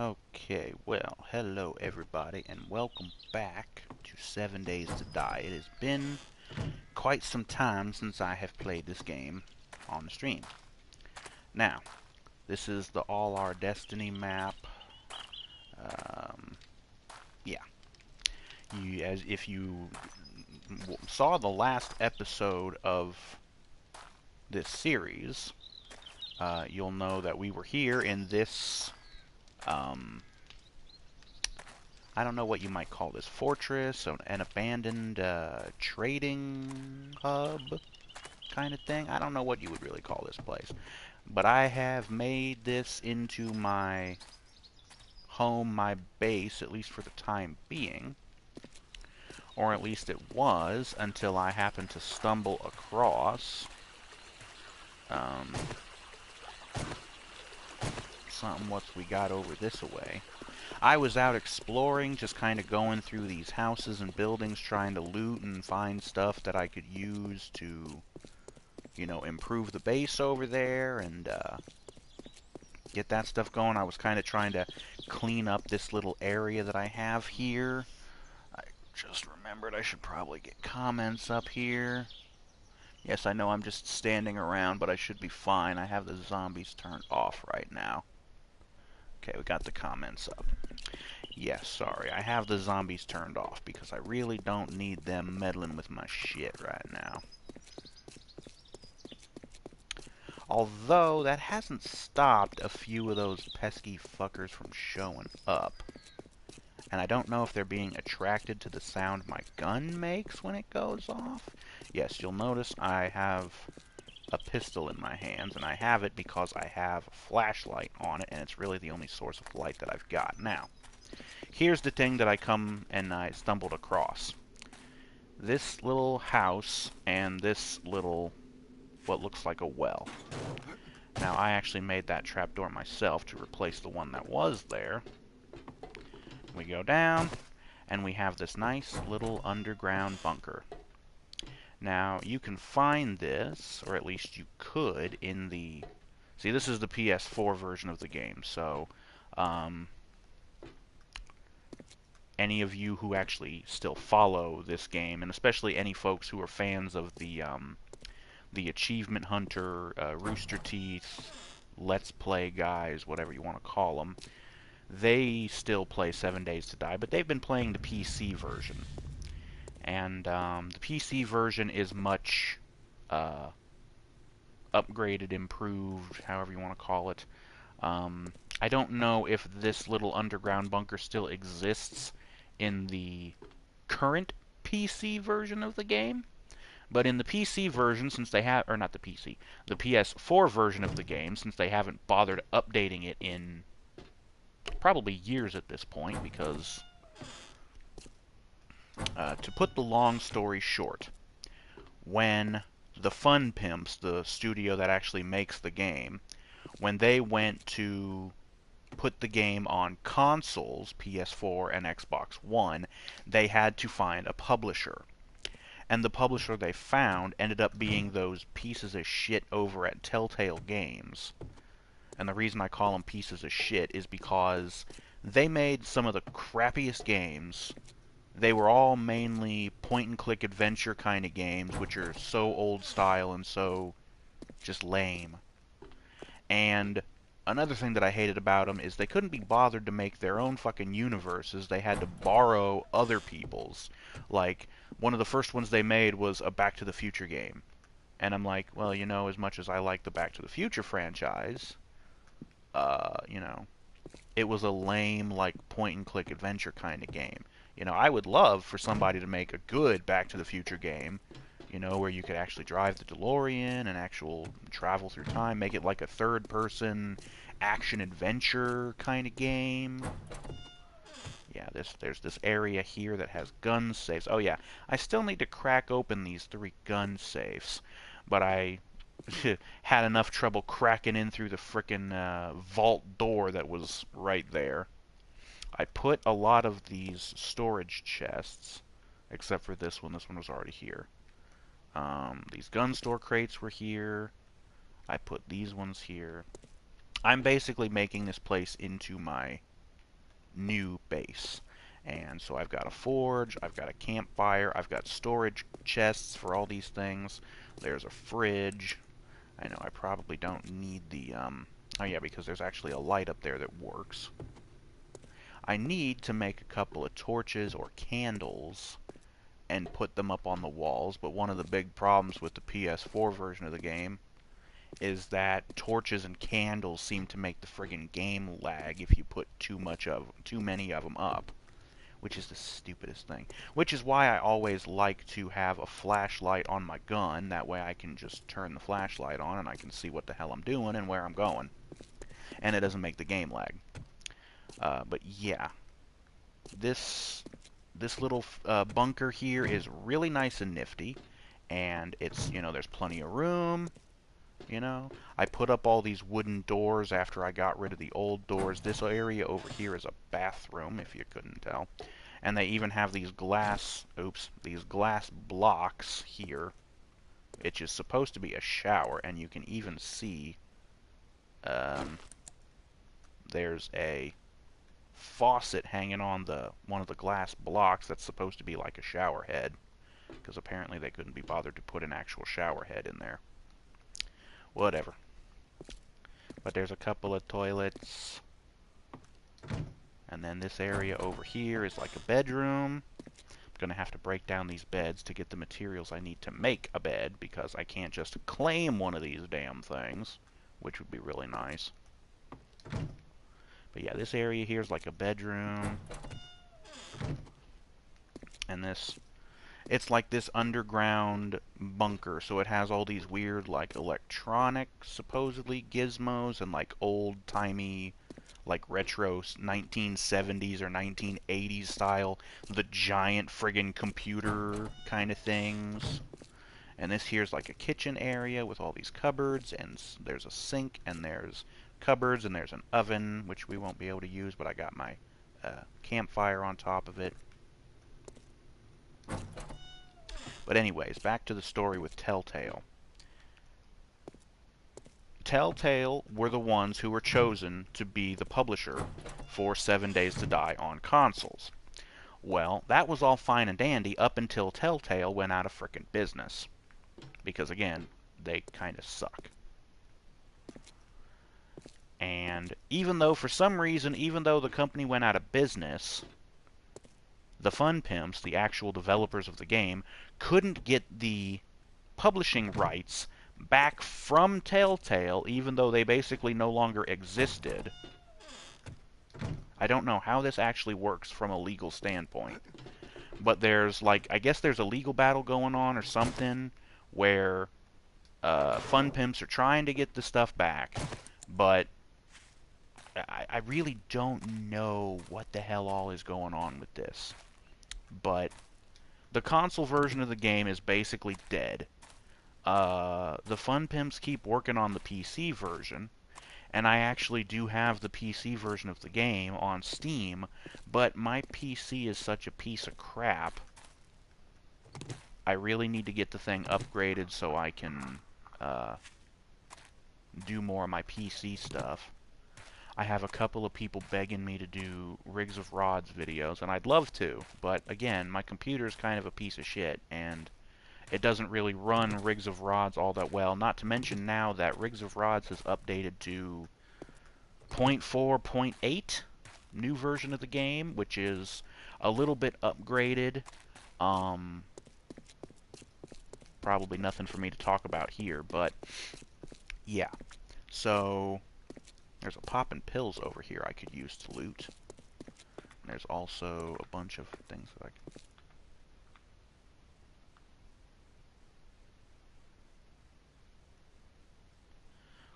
Okay, well, hello everybody, and welcome back to 7 Days to Die. It has been quite some time since I have played this game on the stream. Now, this is the AllOurDestiny map. Um, yeah, as if you saw the last episode of this series, you'll know that we were here in this I don't know what you might call this, fortress, an abandoned trading hub kind of thing. I don't know what you would really call this place. But I have made this into my home, my base, at least for the time being. Or at least it was, until I happened to stumble across um, something what we got over this way. I was out exploring, just kind of going through these houses and buildings, trying to loot and find stuff that I could use to, you know, improve the base over there and get that stuff going. I was kind of trying to clean up this little area that I have here. I just remembered I should probably get comments up here. Yes, I know I'm just standing around, but I should be fine. I have the zombies turned off right now. Okay, we got the comments up. Yes, sorry, I have the zombies turned off because I really don't need them meddling with my shit right now. Although, that hasn't stopped a few of those pesky fuckers from showing up. And I don't know if they're being attracted to the sound my gun makes when it goes off. Yes, you'll notice I have a pistol in my hands, and I have it because I have a flashlight on it, and it's really the only source of light that I've got. Now, here's the thing that I stumbled across. This little house and this little, what looks like a well. Now, I actually made that trapdoor myself to replace the one that was there. We go down, and we have this nice little underground bunker. Now, you can find this, or at least you could, in the... See, this is the PS4 version of the game, so... any of you who actually still follow this game, and especially any folks who are fans of the Achievement Hunter, Rooster Teeth, Let's Play guys, whatever you want to call them, they still play 7 Days to Die, but they've been playing the PC version. And the PC version is much upgraded, improved, however you want to call it. I don't know if this little underground bunker still exists in the current PC version of the game. But in the PC version, since they have, or not the PC, the PS4 version of the game, since they haven't bothered updating it in probably years at this point, because, to put the long story short, when the Fun Pimps, the studio that actually makes the game, when they went to put the game on consoles, PS4 and Xbox One, they had to find a publisher. And the publisher they found ended up being those pieces of shit over at Telltale Games. And the reason I call them pieces of shit is because they made some of the crappiest games. They were all mainly point-and-click adventure kind of games, which are so old style and so just lame. And another thing that I hated about them is they couldn't be bothered to make their own fucking universes. They had to borrow other people's. Like, one of the first ones they made was a Back to the Future game. And I'm like, well, you know, as much as I like the Back to the Future franchise, you know, it was a lame, like, point-and-click adventure kind of game. You know, I would love for somebody to make a good Back to the Future game, you know, where you could actually drive the DeLorean and actual travel through time, make it like a third-person action-adventure kind of game. Yeah, there's this area here that has gun safes. Oh yeah, I still need to crack open these 3 gun safes, but I had enough trouble cracking in through the frickin' vault door that was right there. I put a lot of these storage chests, except for this one. This one was already here. These gun store crates were here. I put these ones here. I'm basically making this place into my new base. And so I've got a forge, I've got a campfire, I've got storage chests for all these things. There's a fridge. I know I probably don't need the, oh yeah, because there's actually a light up there that works. I need to make a couple of torches or candles and put them up on the walls, but one of the big problems with the PS4 version of the game is that torches and candles seem to make the friggin' game lag if you put too many of them up, which is the stupidest thing. Which is why I always like to have a flashlight on my gun. That way I can just turn the flashlight on and I can see what the hell I'm doing and where I'm going. And it doesn't make the game lag. But yeah, this little bunker here is really nice and nifty, and it's, you know, there's plenty of room. You know, I put up all these wooden doors after I got rid of the old doors. This area over here is a bathroom, if you couldn't tell. And they even have these glass blocks here, which is supposed to be a shower, and you can even see there's a faucet hanging on one of the glass blocks that's supposed to be like a shower head, because apparently they couldn't be bothered to put an actual shower head in there. Whatever. But there's a couple of toilets. And then this area over here is like a bedroom. I'm going to have to break down these beds to get the materials I need to make a bed, because I can't just claim one of these damn things, which would be really nice. But yeah, this area here is like a bedroom. And it's like this underground bunker, so it has all these weird, like, electronic, supposedly, gizmos, and, like, old-timey, like, retro 1970s or 1980s style, the giant friggin' computer kind of things. And this here's like a kitchen area with all these cupboards, and there's a sink, and there's cupboards, and there's an oven, which we won't be able to use, but I got my campfire on top of it. But anyways, back to the story with Telltale. Telltale were the ones who were chosen to be the publisher for 7 Days to Die on consoles. Well, that was all fine and dandy up until Telltale went out of frickin' business. Because, again, they kind of suck. And even though, for some reason, even though the company went out of business, the Fun Pimps, the actual developers of the game, couldn't get the publishing rights back from Telltale, even though they basically no longer existed. I don't know how this actually works from a legal standpoint. But there's, like, I guess there's a legal battle going on or something where Fun Pimps are trying to get the stuff back, but I really don't know what the hell all is going on with this. But the console version of the game is basically dead. The Fun Pimps keep working on the PC version, and I actually do have the PC version of the game on Steam, but my PC is such a piece of crap. I really need to get the thing upgraded so I can do more of my PC stuff. I have a couple of people begging me to do Rigs of Rods videos, and I'd love to, but again, my computer's kind of a piece of shit, and it doesn't really run Rigs of Rods all that well, not to mention now that Rigs of Rods has updated to 0.4.8, new version of the game, which is a little bit upgraded. Probably nothing for me to talk about here, but yeah. So there's a poppin' pills over here I could use to loot. And there's also a bunch of things that I can...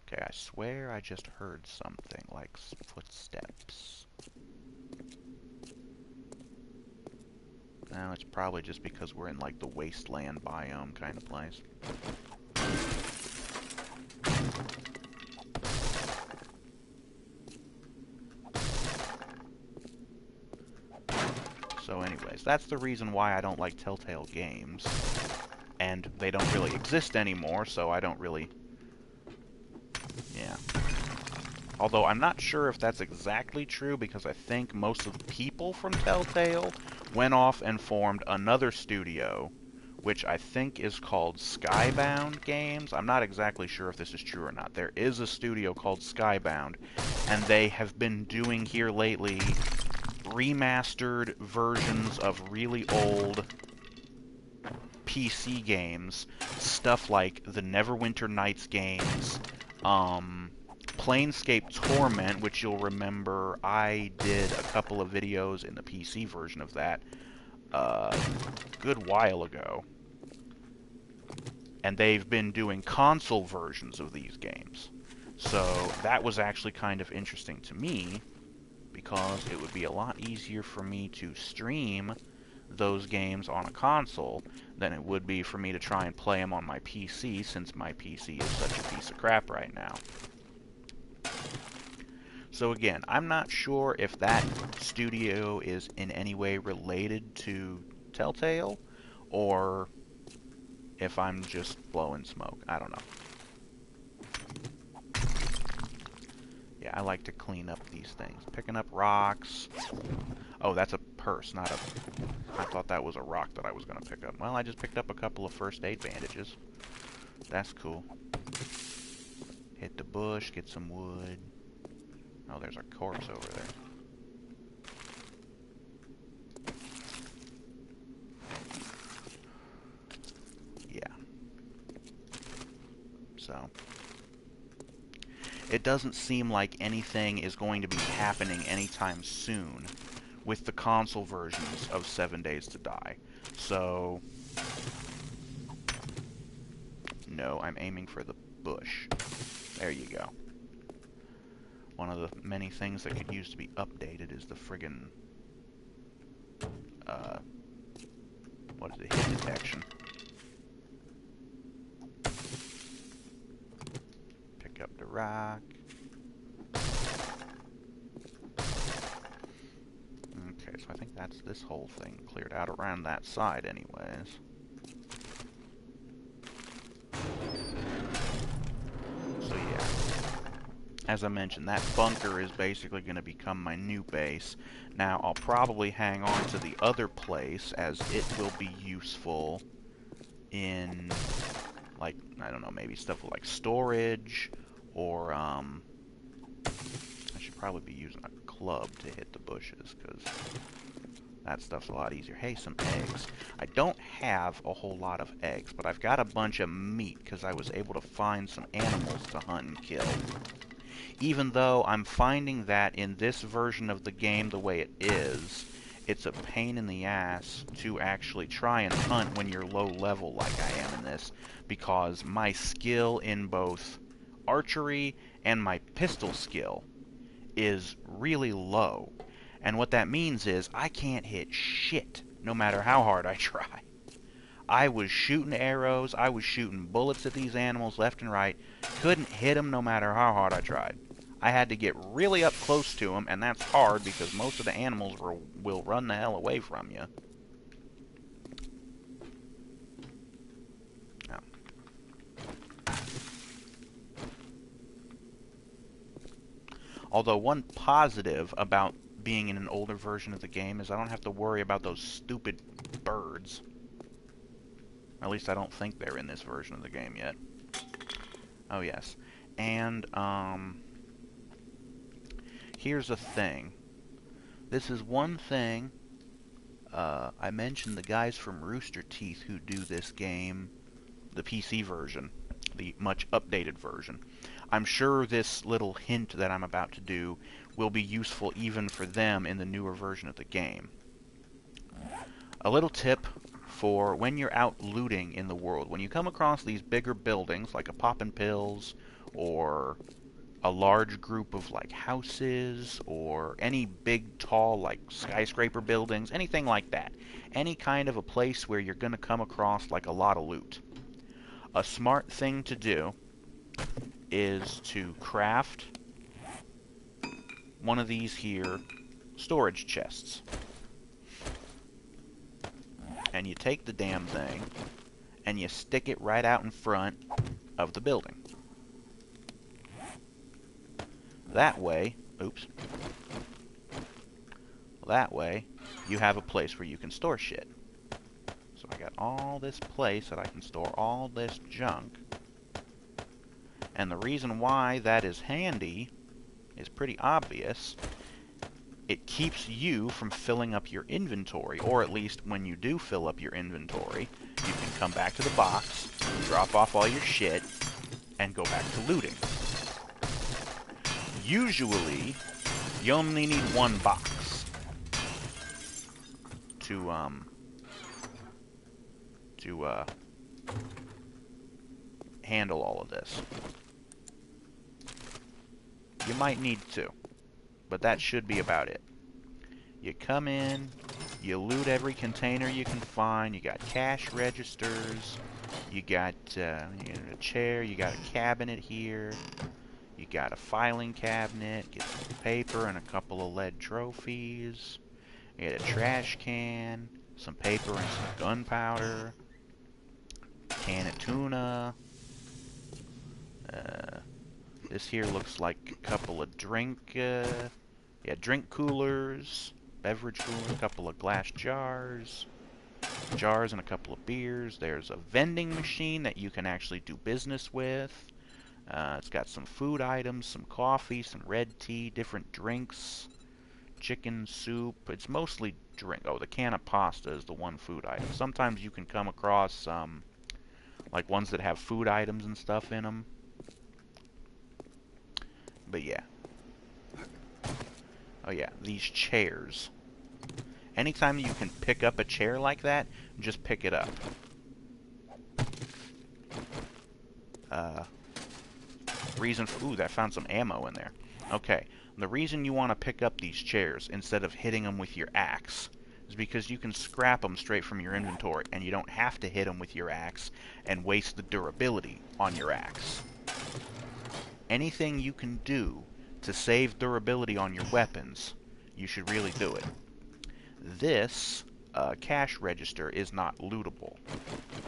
Okay, I swear I just heard something, like footsteps. No, it's probably just because we're in, like, the wasteland biome kind of place. So anyways, that's the reason why I don't like Telltale games. And they don't really exist anymore, so I don't really... Yeah. Although I'm not sure if that's exactly true, because I think most of the people from Telltale went off and formed another studio, which I think is called Skybound Games. I'm not exactly sure if this is true or not. There is a studio called Skybound, and they have been doing here lately remastered versions of really old PC games, stuff like the Neverwinter Nights games, Planescape Torment, which you'll remember I did a couple of videos in the PC version of that a good while ago. And they've been doing console versions of these games. So that was actually kind of interesting to me, because it would be a lot easier for me to stream those games on a console than it would be for me to try and play them on my PC, since my PC is such a piece of crap right now. So again, I'm not sure if that studio is in any way related to Telltale, or if I'm just blowing smoke. I don't know. Yeah, I like to clean up these things. Picking up rocks. Oh, that's a purse, not a... I thought that was a rock that I was going to pick up. Well, I just picked up a couple of first aid bandages. That's cool. Hit the bush, get some wood. Oh, there's a corpse over there. Yeah. So... it doesn't seem like anything is going to be happening anytime soon with the console versions of 7 Days to Die. So, no, I'm aiming for the bush. There you go. One of the many things that could use to be updated is the friggin', what is it, hit detection. Pick up the rock. Okay, so I think that's this whole thing cleared out around that side anyways. So yeah, as I mentioned, that bunker is basically going to become my new base. Now, I'll probably hang on to the other place, as it will be useful in, like, I don't know, maybe stuff like storage, or, I should probably be using a club to hit the bushes, because that stuff's a lot easier. Hey, some eggs. I don't have a whole lot of eggs, but I've got a bunch of meat, because I was able to find some animals to hunt and kill. Even though I'm finding that in this version of the game, the way it is, it's a pain in the ass to actually try and hunt when you're low level like I am in this, because my skill in both archery and my pistol skill is really low. And what that means is I can't hit shit no matter how hard I try. I was shooting arrows, I was shooting bullets at these animals left and right, couldn't hit them no matter how hard I tried. I had to get really up close to them, and that's hard because most of the animals will run the hell away from you. Oh. Although one positive about being in an older version of the game is I don't have to worry about those stupid birds. At least I don't think they're in this version of the game yet. Oh yes. And, here's a thing. This is one thing, I mentioned the guys from Rooster Teeth who do this game, the PC version, the much updated version. I'm sure this little hint that I'm about to do will be useful even for them in the newer version of the game. A little tip for when you're out looting in the world. When you come across these bigger buildings, like a Poppin' Pills, or a large group of, like, houses, or any big, tall, like, skyscraper buildings, anything like that. Any kind of a place where you're going to come across, like, a lot of loot. A smart thing to do is to craft one of these here storage chests. And you take the damn thing and you stick it right out in front of the building. That way, oops, that way you have a place where you can store shit. So I got all this place that I can store all this junk. And the reason why that is handy is pretty obvious. It keeps you from filling up your inventory, or at least when you do fill up your inventory, you can come back to the box, drop off all your shit, and go back to looting. Usually, you only need one box to handle all of this. You might need two, but that should be about it. You come in, you loot every container you can find. You got cash registers, you got a chair, you got a cabinet here, you got a filing cabinet, get some paper and a couple of lead trophies. You get a trash can, some paper and some gunpowder, can of tuna. This here looks like a couple of drink coolers, beverage coolers, a couple of glass jars and a couple of beers. There's a vending machine that you can actually do business with. It's got some food items, some coffee, some red tea, different drinks, chicken soup. It's mostly drink. Oh, the can of pasta is the one food item. Sometimes you can come across like ones that have food items and stuff in them. But yeah. Oh yeah, these chairs. Anytime you can pick up a chair like that, just pick it up. Reason for... Ooh, I found some ammo in there. Okay, the reason you want to pick up these chairs instead of hitting them with your axe is because you can scrap them straight from your inventory, and you don't have to hit them with your axe and waste the durability on your axe. Anything you can do to save durability on your weapons, you should really do it. This cash register is not lootable.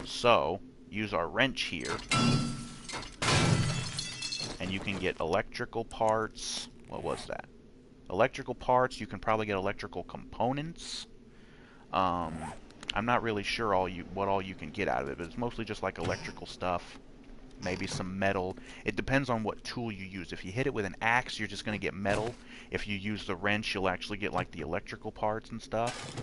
So, use our wrench here, and you can get electrical parts. What was that? Electrical parts. You can probably get electrical components. I'm not really sure what all you can get out of it, but it's mostly just like electrical stuff. Maybe some metal. It depends on what tool you use. If you hit it with an axe, you're just going to get metal. If you use the wrench, you'll actually get like the electrical parts and stuff.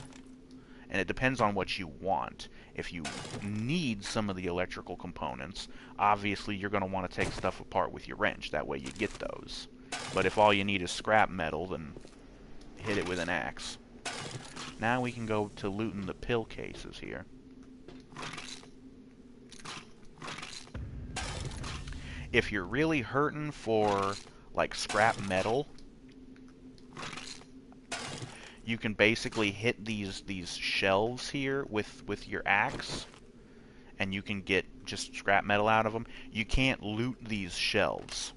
And it depends on what you want. If you need some of the electrical components, obviously you're going to want to take stuff apart with your wrench. That way you get those. But if all you need is scrap metal, then hit it with an axe. Now we can go to looting the pill cases here. If you're really hurting for like scrap metal, you can basically hit these shelves here with your axe, and you can get just scrap metal out of them. You can't loot these shelves,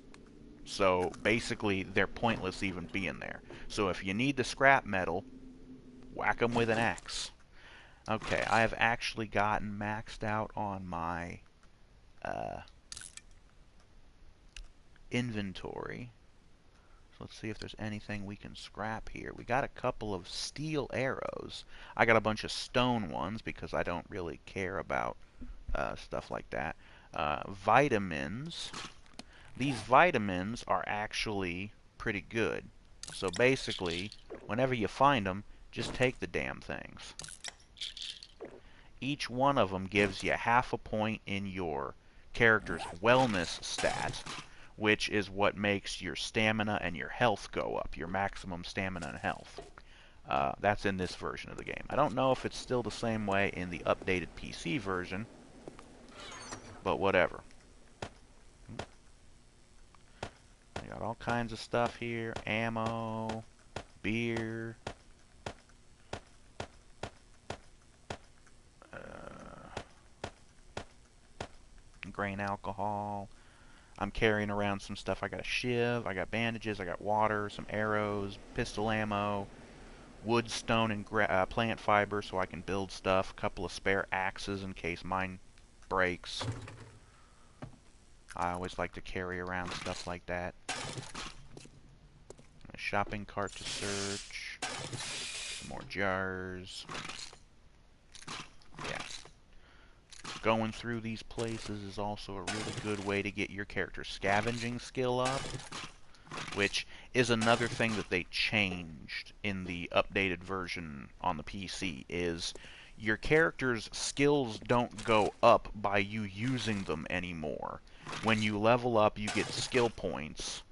so basically they're pointless even being there. So if you need the scrap metal, whack them with an axe. Okay, I have actually gotten maxed out on my inventory. So let's see if there's anything we can scrap here. We got a couple of steel arrows. I got a bunch of stone ones because I don't really care about stuff like that. Vitamins. These vitamins are actually pretty good. So basically, whenever you find them, just take the damn things. Each one of them gives you half a point in your character's wellness stat, which is what makes your stamina and your health go up, your maximum stamina and health. That's in this version of the game. I don't know if it's still the same way in the updated PC version, but whatever. I got all kinds of stuff here. Ammo, beer, grain alcohol. I'm carrying around some stuff. I got a shiv, I got bandages, I got water, some arrows, pistol ammo, wood, stone, and plant fiber so I can build stuff. A couple of spare axes in case mine breaks. I always like to carry around stuff like that. shopping cart to search. Some more jars. Yeah. Going through these places is also a really good way to get your character's scavenging skill up, which is another thing that they changed in the updated version on the PC, is your character's skills don't go up by you using them anymore. When you level up, you get skill points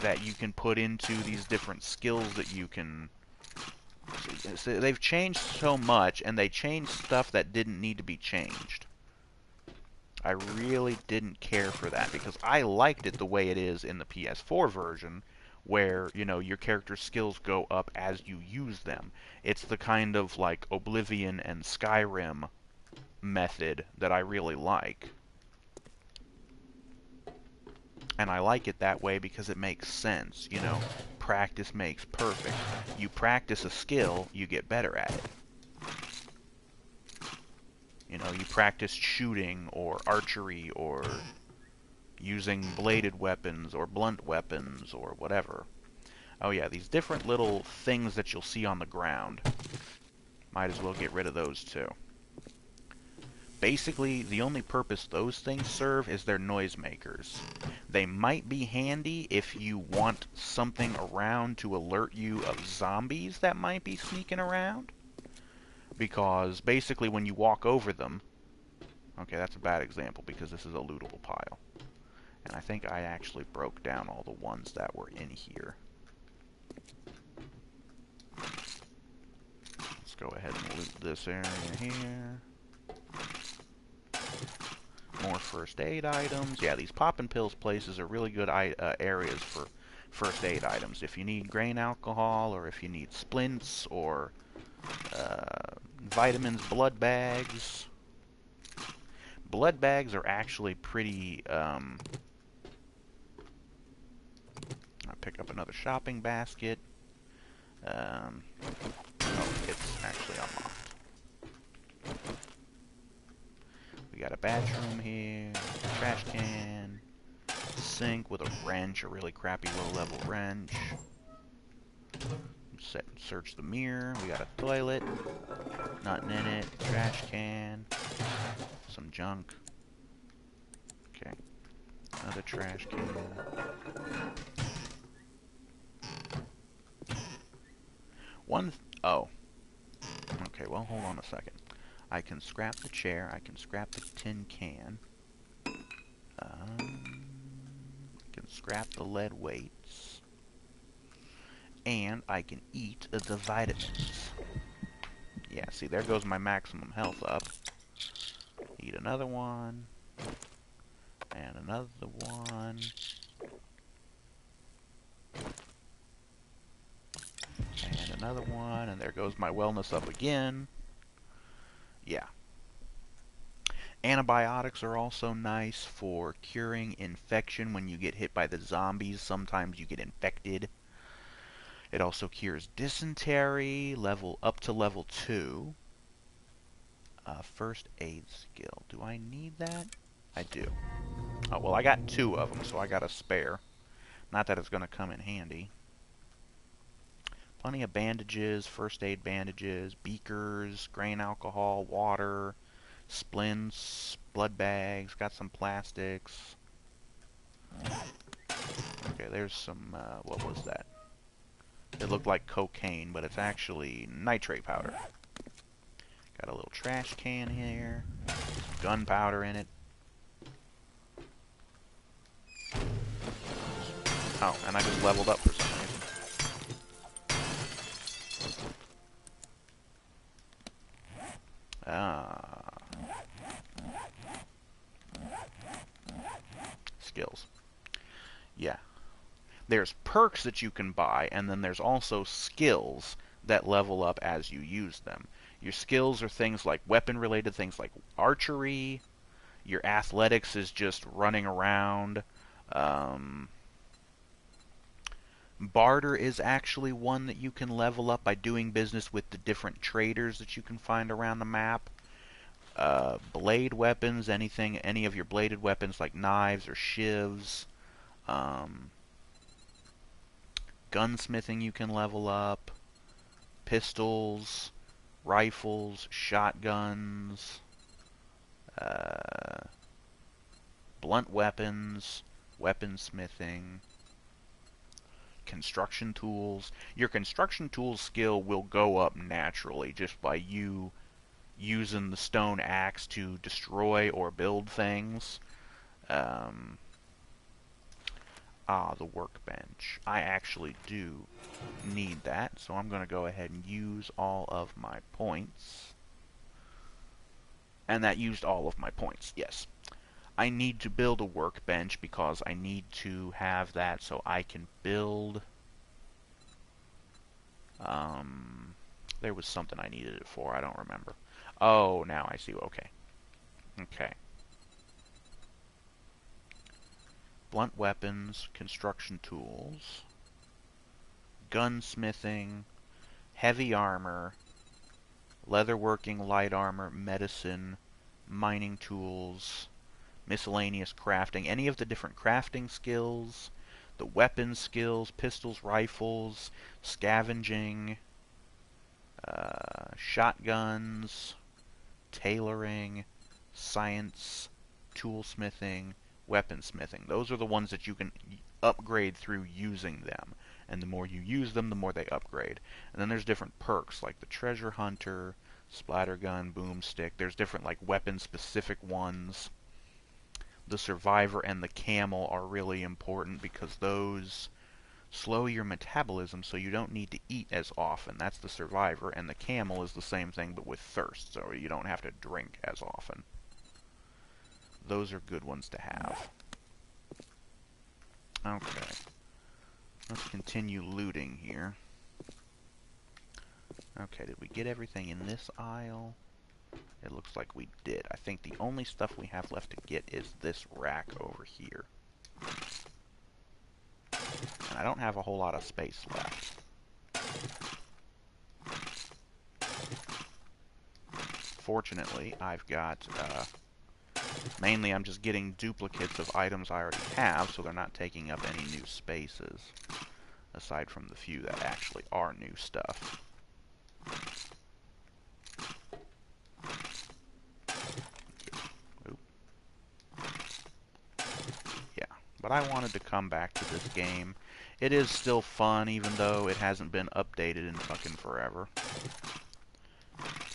that you can put into these different skills that you can... So they've changed so much, and they changed stuff that didn't need to be changed. I really didn't care for that, because I liked it the way it is in the PS4 version, where, you know, your character's skills go up as you use them. It's the kind of, like, Oblivion and Skyrim method that I really like. And I like it that way because it makes sense, you know. Practice makes perfect. You practice a skill, you get better at it. You know, you practice shooting or archery or using bladed weapons or blunt weapons or whatever. Oh yeah, these different little things that you'll see on the ground. Might as well get rid of those too. Basically, the only purpose those things serve is they're noisemakers. They might be handy if you want something around to alert you of zombies that might be sneaking around. Because basically when you walk over them... Okay, that's a bad example because this is a lootable pile. And I think I actually broke down all the ones that were in here. Let's go ahead and loot this area here. More first aid items. Yeah, these poppin' pills places are really good areas for first aid items. If you need grain alcohol, or if you need splints, or vitamins, blood bags. Blood bags are actually pretty... I pick up another shopping basket. Oh, it's actually unlocked. We got a bathroom here, a trash can, sink with a wrench, a really crappy low-level wrench. Search the mirror. We got a toilet, nothing in it, trash can, some junk. Okay, another trash can. Oh. Okay, well, hold on a second. I can scrap the chair, I can scrap the tin can. I can scrap the lead weights. And I can eat the vitamins. Yeah, see, there goes my maximum health up. Eat another one. And another one. And another one. And there goes my wellness up again. Yeah. Antibiotics are also nice for curing infection when you get hit by the zombies. Sometimes you get infected. It also cures dysentery, up to level 2. First aid skill. Do I need that? I do. Oh, well, I got 2 of them, so I got a spare. Not that it's going to come in handy. Plenty of bandages, first aid bandages, beakers, grain alcohol, water, splints, blood bags, got some plastics. Okay, there's some, what was that? It looked like cocaine, but it's actually nitrate powder. Got a little trash can here, gunpowder in it. Oh, and I just leveled up for some reason. Skills. Yeah. There's perks that you can buy, and then there's also skills that level up as you use them. Your skills are things like weapon-related things like archery. Your athletics is just running around. Barter is actually one that you can level up by doing business with the different traders that you can find around the map. Blade weapons, any of your bladed weapons like knives or shivs. Gunsmithing you can level up. Pistols, rifles, shotguns, uh, blunt weapons, weaponsmithing, construction tools. Your construction tools skill will go up naturally just by you using the stone axe to destroy or build things. Um, the workbench. I actually do need that, so I'm going to go ahead and use all of my points. And that used all of my points, yes. I need to build a workbench because I need to have that so I can build... there was something I needed it for, I don't remember. Oh, now I see, okay. Okay. Blunt weapons, construction tools, gunsmithing, heavy armor, leatherworking, light armor, medicine, mining tools, miscellaneous crafting, any of the different crafting skills, the weapons skills, pistols, rifles, scavenging, shotguns, tailoring, science, toolsmithing, weaponsmithing. Those are the ones that you can upgrade through using them. And the more you use them, the more they upgrade. And then there's different perks, like the treasure hunter, splattergun, boomstick. There's different like weapon-specific ones. The survivor and the camel are really important because those slow your metabolism so you don't need to eat as often. That's the survivor, and the camel is the same thing but with thirst, so you don't have to drink as often. Those are good ones to have. Okay. Let's continue looting here. Okay, did we get everything in this aisle? It looks like we did. I think the only stuff we have left to get is this rack over here. And I don't have a whole lot of space left. Fortunately, I've got... mainly I'm just getting duplicates of items I already have, so they're not taking up any new spaces. Aside from the few that actually are new stuff. Oop. Yeah, but I wanted to come back to this game. It is still fun, even though it hasn't been updated in fucking forever.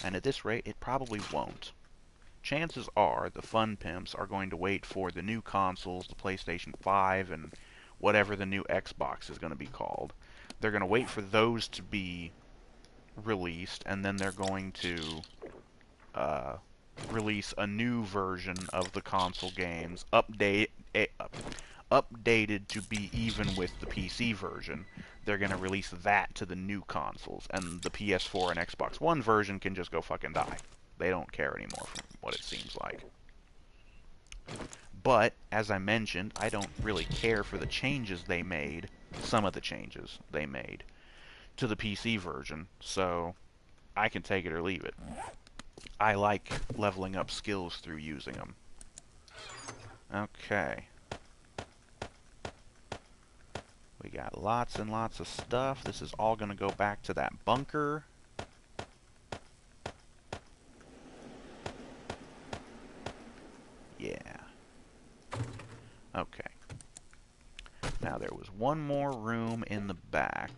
And at this rate, it probably won't. Chances are the Fun Pimps are going to wait for the new consoles, the PlayStation 5, and whatever the new Xbox is going to be called. They're going to wait for those to be released, and then they're going to release a new version of the console games, updated to be even with the PC version. They're going to release that to the new consoles, and the PS4 and Xbox One version can just go fucking die. They don't care anymore, from what it seems like. But, as I mentioned, I don't really care for the changes they made, some of the changes they made, to the PC version, so I can take it or leave it. I like leveling up skills through using them. Okay. We got lots and lots of stuff. This is all going to go back to that bunker. Yeah. Okay. Now there was one more room in the back.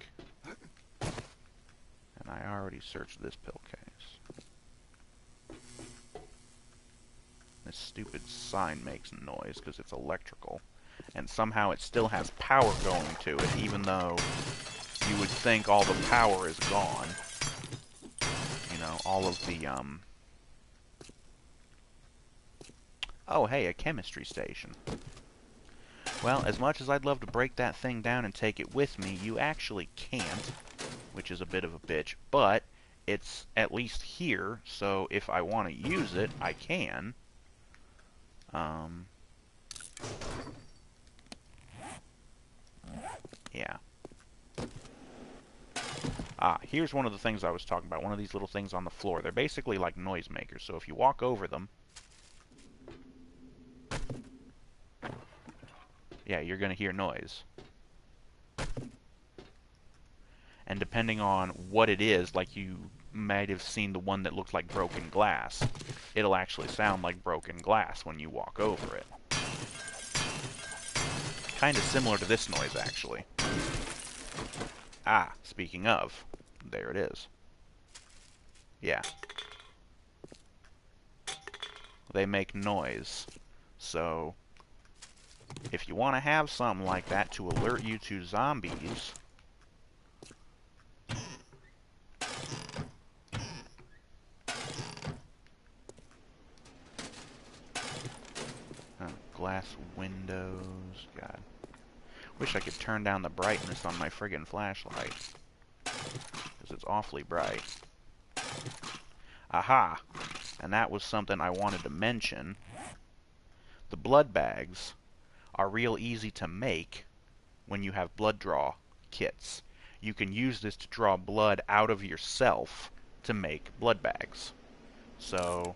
And I already searched this pill case. This stupid sign makes noise because it's electrical. And somehow it still has power going to it, even though you would think all the power is gone. You know, all of the, Oh, hey, a chemistry station. Well, as much as I'd love to break that thing down and take it with me, you actually can't, which is a bit of a bitch, but it's at least here, so if I want to use it, I can. Yeah. Here's one of the things I was talking about, one of these little things on the floor. They're basically like noisemakers, so if you walk over them, yeah, you're going to hear noise. and depending on what it is, like you might have seen the one that looks like broken glass, it'll actually sound like broken glass when you walk over it. Kind of similar to this noise, actually. Ah, speaking of, there it is. Yeah. They make noise. So, if you want to have something like that to alert you to zombies, glass windows, God. Wish I could turn down the brightness on my friggin' flashlight, because it's awfully bright. Aha! And that was something I wanted to mention. The blood bags are real easy to make when you have blood draw kits. You can use this to draw blood out of yourself to make blood bags. So,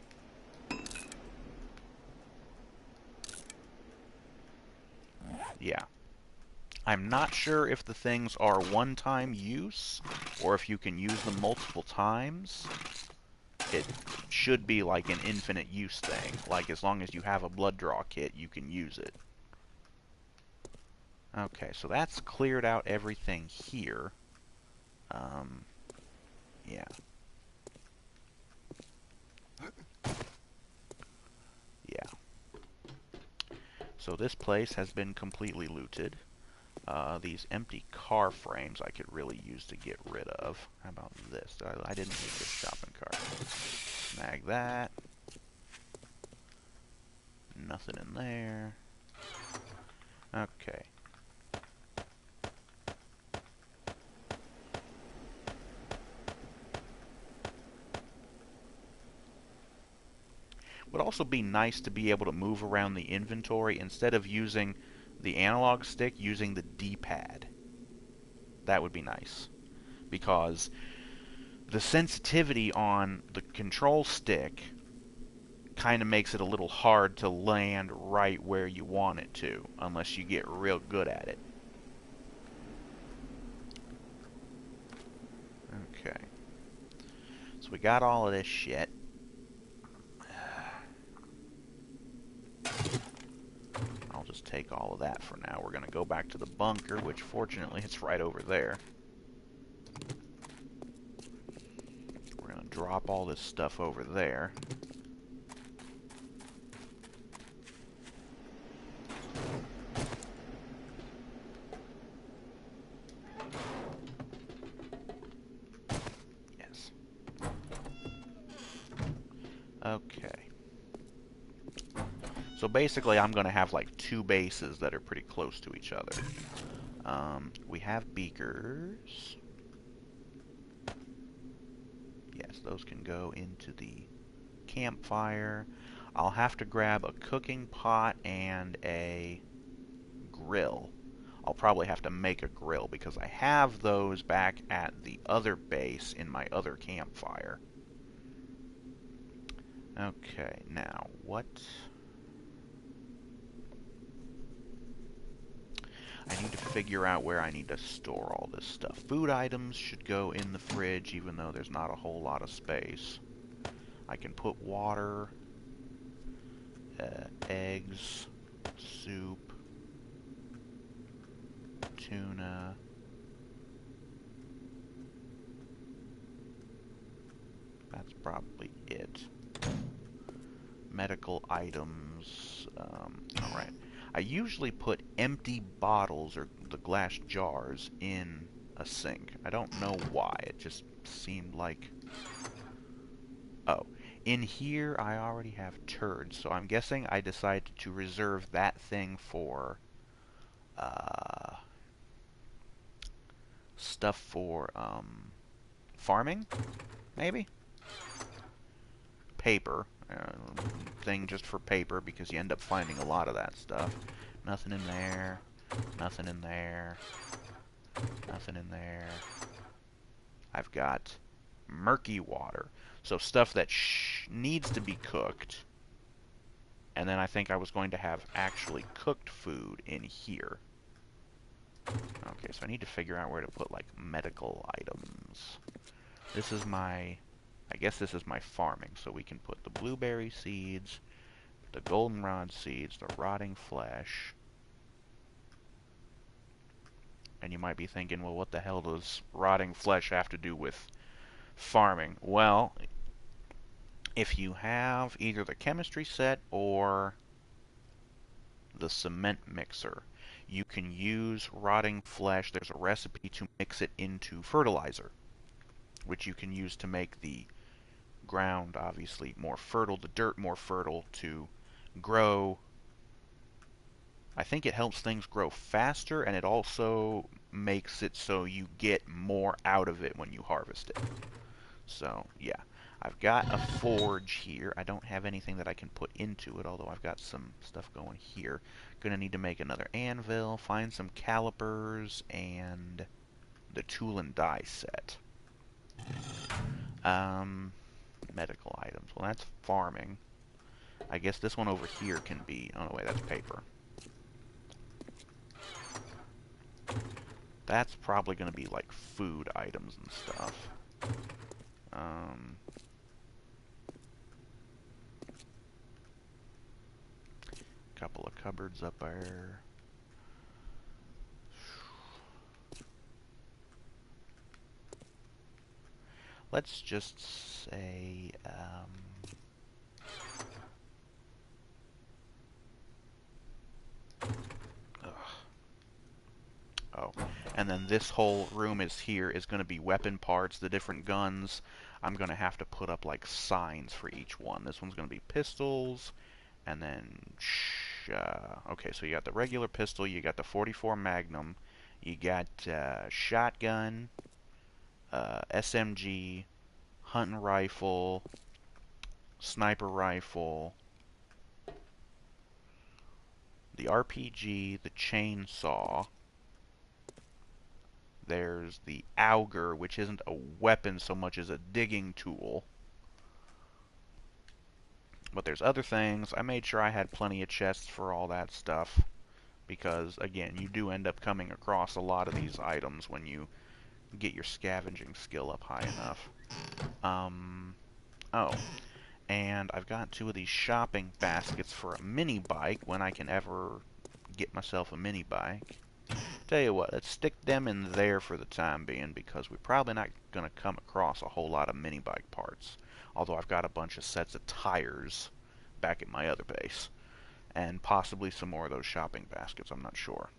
yeah. I'm not sure if the things are one-time use, or if you can use them multiple times. It should be like an infinite use thing. Like, as long as you have a blood draw kit, you can use it. Okay, so that's cleared out everything here. Yeah. Yeah. So this place has been completely looted. These empty car frames I could really use to get rid of. How about this? I didn't need this shopping cart. Snag that. Nothing in there. Okay. Would also be nice to be able to move around the inventory instead of using the analog stick, using the D-pad. That would be nice. Because the sensitivity on the control stick kind of makes it a little hard to land right where you want it to, unless you get real good at it. Okay. So we got all of this shit. I'll just take all of that for now. We're going to go back to the bunker, which fortunately it's right over there. We're going to drop all this stuff over there. Yes. Okay. So basically I'm going to have like two bases that are pretty close to each other. We have beakers. Yes, those can go into the campfire. I'll have to grab a cooking pot and a grill. I'll probably have to make a grill because I have those back at the other base in my other campfire. Okay, now what? I need to figure out where I need to store all this stuff. Food items should go in the fridge, even though there's not a whole lot of space. I can put water, eggs, soup, tuna. That's probably it. Medical items. Alright. I usually put empty bottles or the glass jars in a sink. I don't know why. It just seemed like... Oh. In here, I already have turds, so I'm guessing I decided to reserve that thing for... stuff for, farming? Maybe? Paper. Thing just for paper, because you end up finding a lot of that stuff. Nothing in there. Nothing in there. Nothing in there. I've got murky water. So stuff that needs to be cooked. And then I think I was going to have actually cooked food in here. Okay, so I need to figure out where to put, like, medical items. This is my... I guess this is my farming, so we can put the blueberry seeds, the goldenrod seeds, the rotting flesh. And you might be thinking, well, what the hell does rotting flesh have to do with farming? Well, if you have either the chemistry set or the cement mixer, you can use rotting flesh. There's a recipe to mix it into fertilizer, which you can use to make the ground obviously more fertile, the dirt more fertile to grow. I think it helps things grow faster, and it also makes it so you get more out of it when you harvest it. So, yeah. I've got a forge here. I don't have anything that I can put into it, although I've got some stuff going here. Gonna need to make another anvil, find some calipers, and the tool and die set. Medical items. Well, that's farming. I guess this one over here can be... Oh, no, wait, that's paper. That's probably going to be, like, food items and stuff. Couple of cupboards up there. Let's just say, oh, and then this whole room is going to be weapon parts, the different guns. I'm going to have to put up, like, signs for each one. This one's going to be pistols, and then, okay, so you got the regular pistol, you got the 44 Magnum, you got shotgun, SMG, hunting rifle, sniper rifle, the RPG, the chainsaw. There's the auger, which isn't a weapon so much as a digging tool. But there's other things. I made sure I had plenty of chests for all that stuff, because, again, you do end up coming across a lot of these items when you get your scavenging skill up high enough. Oh, and I've got 2 of these shopping baskets for a mini bike when I can ever get myself a mini bike. Tell you what, let's stick them in there for the time being, because we're probably not going to come across a whole lot of mini bike parts. Although I've got a bunch of sets of tires back at my other base, and possibly some more of those shopping baskets, I'm not sure.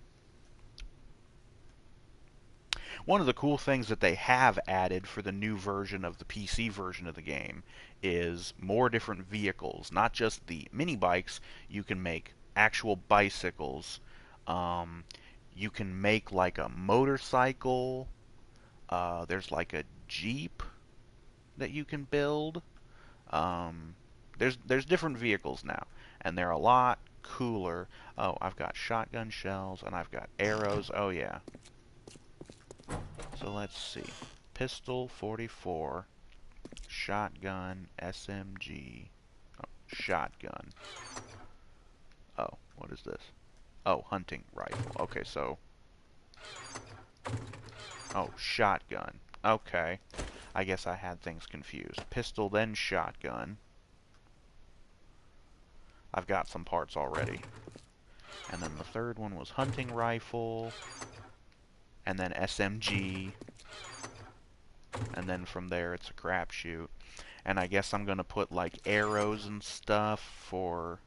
One of the cool things that they have added for the new version of the PC version of the game is more different vehicles. Not just the mini bikes, you can make actual bicycles. You can make like a motorcycle. There's like a Jeep that you can build. There's different vehicles now, and they're a lot cooler. Oh, I've got shotgun shells, and I've got arrows. Oh, yeah. So let's see. Pistol, 44. Shotgun, SMG. Oh, shotgun. Oh, what is this? Oh, hunting rifle. Okay, so... Oh, shotgun. Okay. I guess I had things confused. Pistol, then shotgun. I've got some parts already. And then the third one was hunting rifle. And then SMG. And then from there it's a crapshoot. And I guess I'm going to put like arrows and stuff for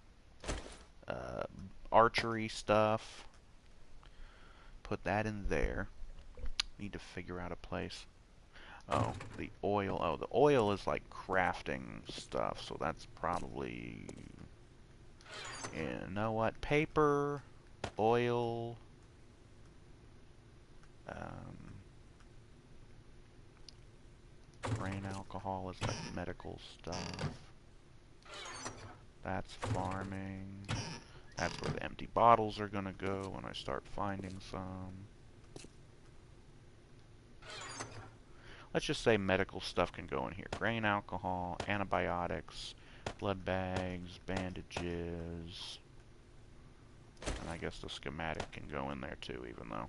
archery stuff. Put that in there. Need to figure out a place. Oh, the oil. Oh, the oil is like crafting stuff, so that's probably... You know what? Paper, oil, grain alcohol is like medical stuff. That's farming. That's where the empty bottles are gonna go when I start finding some. Let's just say medical stuff can go in here. Grain alcohol, antibiotics, blood bags, bandages. And I guess the schematic can go in there too, even though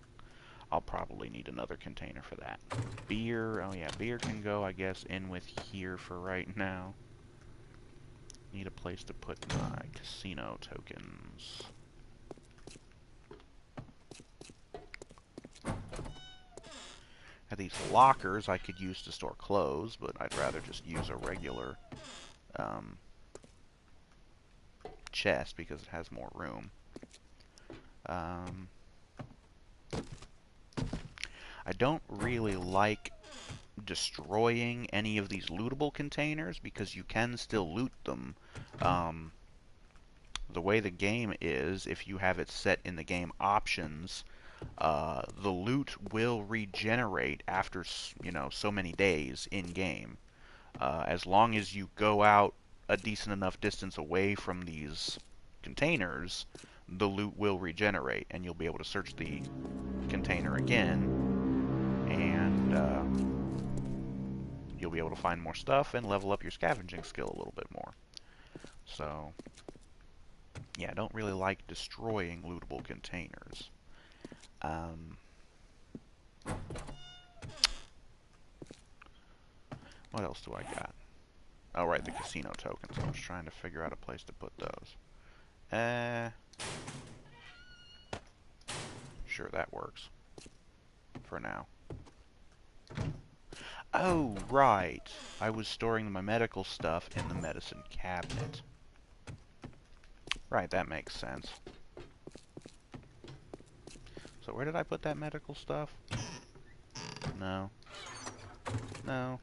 I'll probably need another container for that. Beer, oh yeah, beer can go, I guess, in with here for right now. Need a place to put my casino tokens. Now these lockers I could use to store clothes, but I'd rather just use a regular chest because it has more room. I don't really like destroying any of these lootable containers because you can still loot them. The way the game is, if you have it set in the game options, the loot will regenerate after, so many days in-game. As long as you go out a decent enough distance away from these containers, the loot will regenerate, and you'll be able to search the container again, and you'll be able to find more stuff and level up your scavenging skill a little bit more. So, yeah, I don't really like destroying lootable containers. What else do I got? Oh, right, the casino tokens. I was trying to figure out a place to put those. Sure, that works. For now. Oh, right. I was storing my medical stuff in the medicine cabinet. Right, that makes sense. So where did I put that medical stuff? No. No.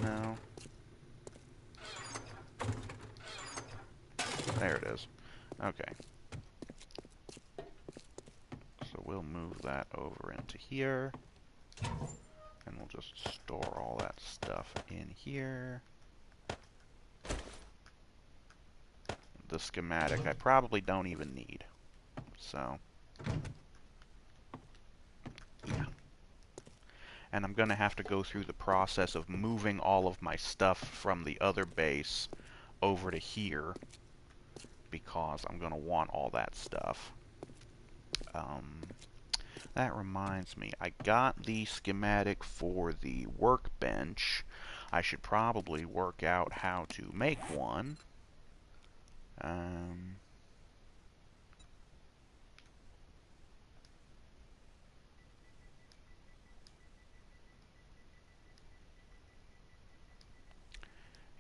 No. There it is. Okay. So we'll move that over into here. And we'll just store all that stuff in here. The schematic I probably don't even need. So, yeah. And I'm going to have to go through the process of moving all of my stuff from the other base over to here, because I'm going to want all that stuff. That reminds me, I got the schematic for the workbench. I should probably work out how to make one.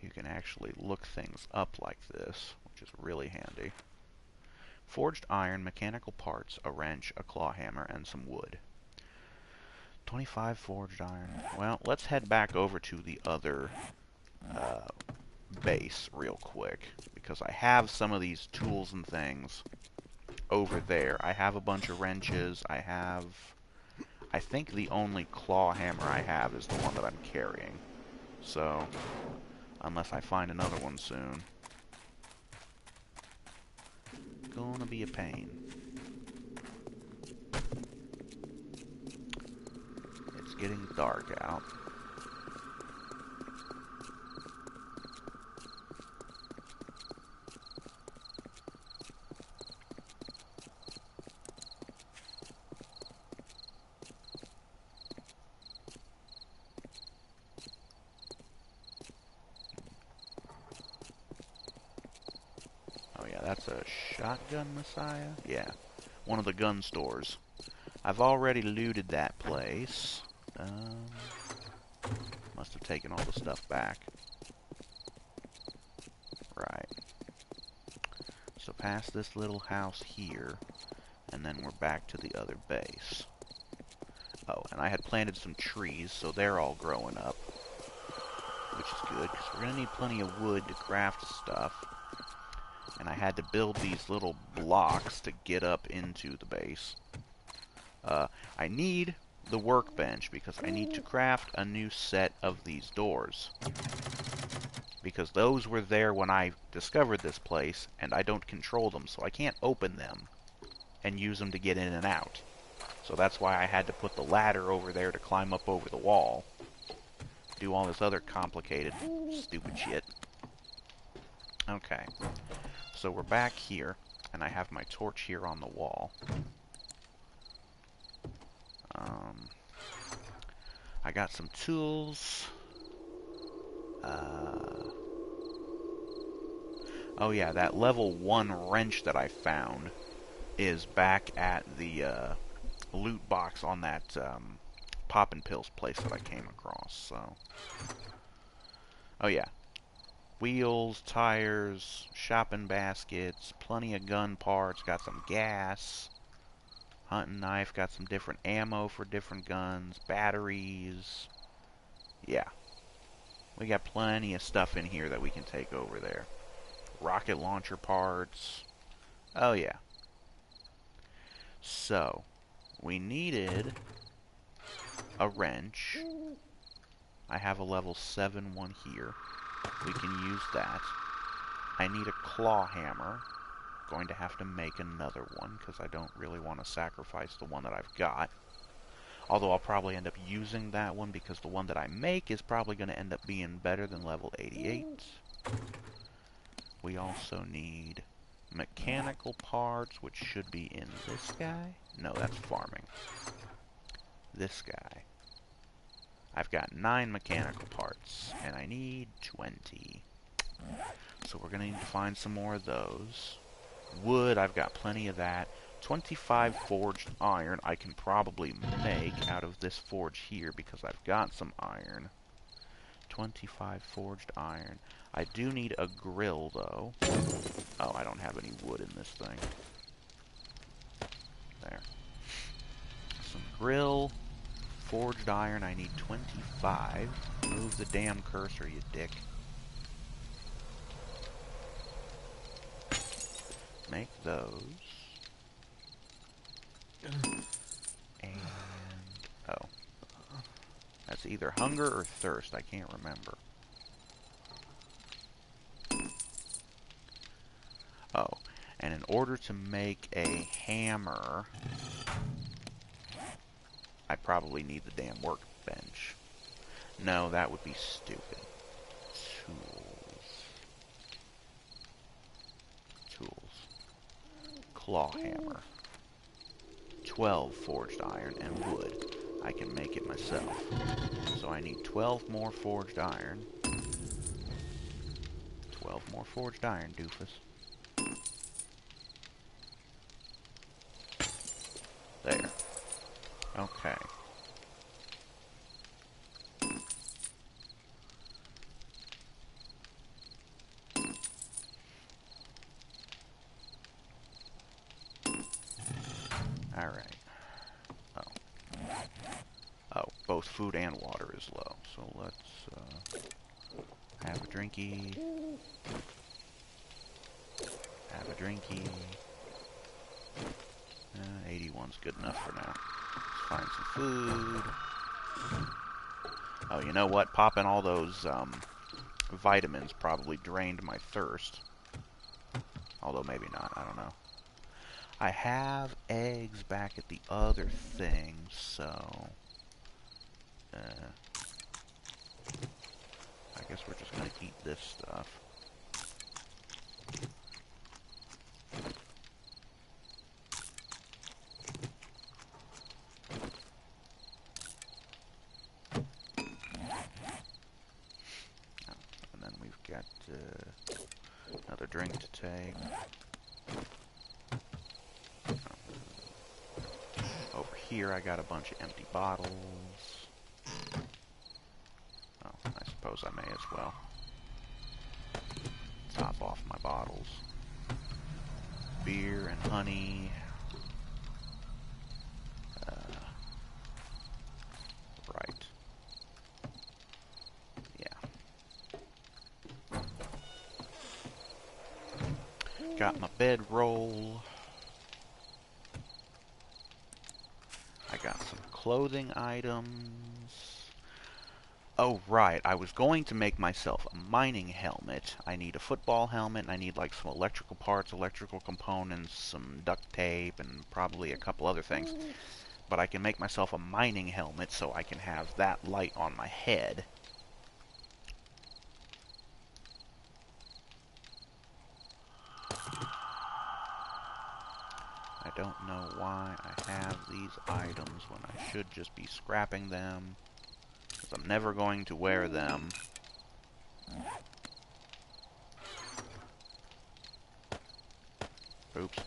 You can actually look things up like this, which is really handy. Forged iron, mechanical parts, a wrench, a claw hammer, and some wood. 25 forged iron. Well, let's head back over to the other base real quick, because I have some of these tools and things over there. I have a bunch of wrenches. I think the only claw hammer I have is the one that I'm carrying. So, unless I find another one soon. Gonna be a pain. It's getting dark out. That's a shotgun Messiah? Yeah. One of the gun stores. I've already looted that place. Must have taken all the stuff back. Right. So past this little house here, and then we're back to the other base. Oh, and I had planted some trees, so they're all growing up. Which is good, because we're going to need plenty of wood to craft stuff. And I had to build these little blocks to get up into the base. I need the workbench because I need to craft a new set of these doors. Because those were there when I discovered this place, and I don't control them, so I can't open them and use them to get in and out. So that's why I had to put the ladder over there to climb up over the wall. Do all this other complicated, stupid shit. Okay. So we're back here, and I have my torch here on the wall. I got some tools. Oh yeah, that level 1 wrench that I found is back at the loot box on that Poppin' Pills place that I came across, so... Oh yeah. Wheels, tires, shopping baskets, plenty of gun parts, got some gas, hunting knife, got some different ammo for different guns, batteries. Yeah. We got plenty of stuff in here that we can take over there. Rocket launcher parts. Oh yeah. So, we needed a wrench. I have a level 7 one here. We can use that. I need a claw hammer. Going to have to make another one because I don't really want to sacrifice the one that I've got. Although I'll probably end up using that one because the one that I make is probably going to end up being better than level 88. We also need mechanical parts, which should be in this guy. No, that's farming. This guy. I've got 9 mechanical parts, and I need 20. So we're going to need to find some more of those. Wood, I've got plenty of that. 25 forged iron I can probably make out of this forge here because I've got some iron. 25 forged iron. I do need a grill, though. Oh, I don't have any wood in this thing. There. Some grill. Forged iron, I need 25. Move the damn cursor, you dick. Make those. And... oh. That's either hunger or thirst, I can't remember. Oh, and in order to make a hammer, I probably need the damn workbench. No, that would be stupid. Tools. Claw hammer. 12 forged iron and wood. I can make it myself. So I need 12 more forged iron. 12 more forged iron, doofus. There. Okay. Alright. Oh. Oh, both food and water is low. So let's have a drinky. Have a drinky. 81's good enough for now. Let's find some food. Oh, you know what? Popping all those vitamins probably drained my thirst. Although maybe not, I don't know. I have eggs back at the other thing, so... I guess we're just going to eat this stuff. And then we've got another drink to take. Over here I got a bunch of empty bottles. Oh, I suppose I may as well top off my bottles. Beer and honey. Right. Yeah. Got my bedroll. I got some clothing items. Oh, right. I was going to make myself a mining helmet. I need a football helmet, and I need, like, some electrical parts, electrical components, some duct tape, and probably a couple other things. But I can make myself a mining helmet so I can have that light on my head. I don't know why I have these items when I should just be scrapping them. honest. I'm never going to wear them. Oops.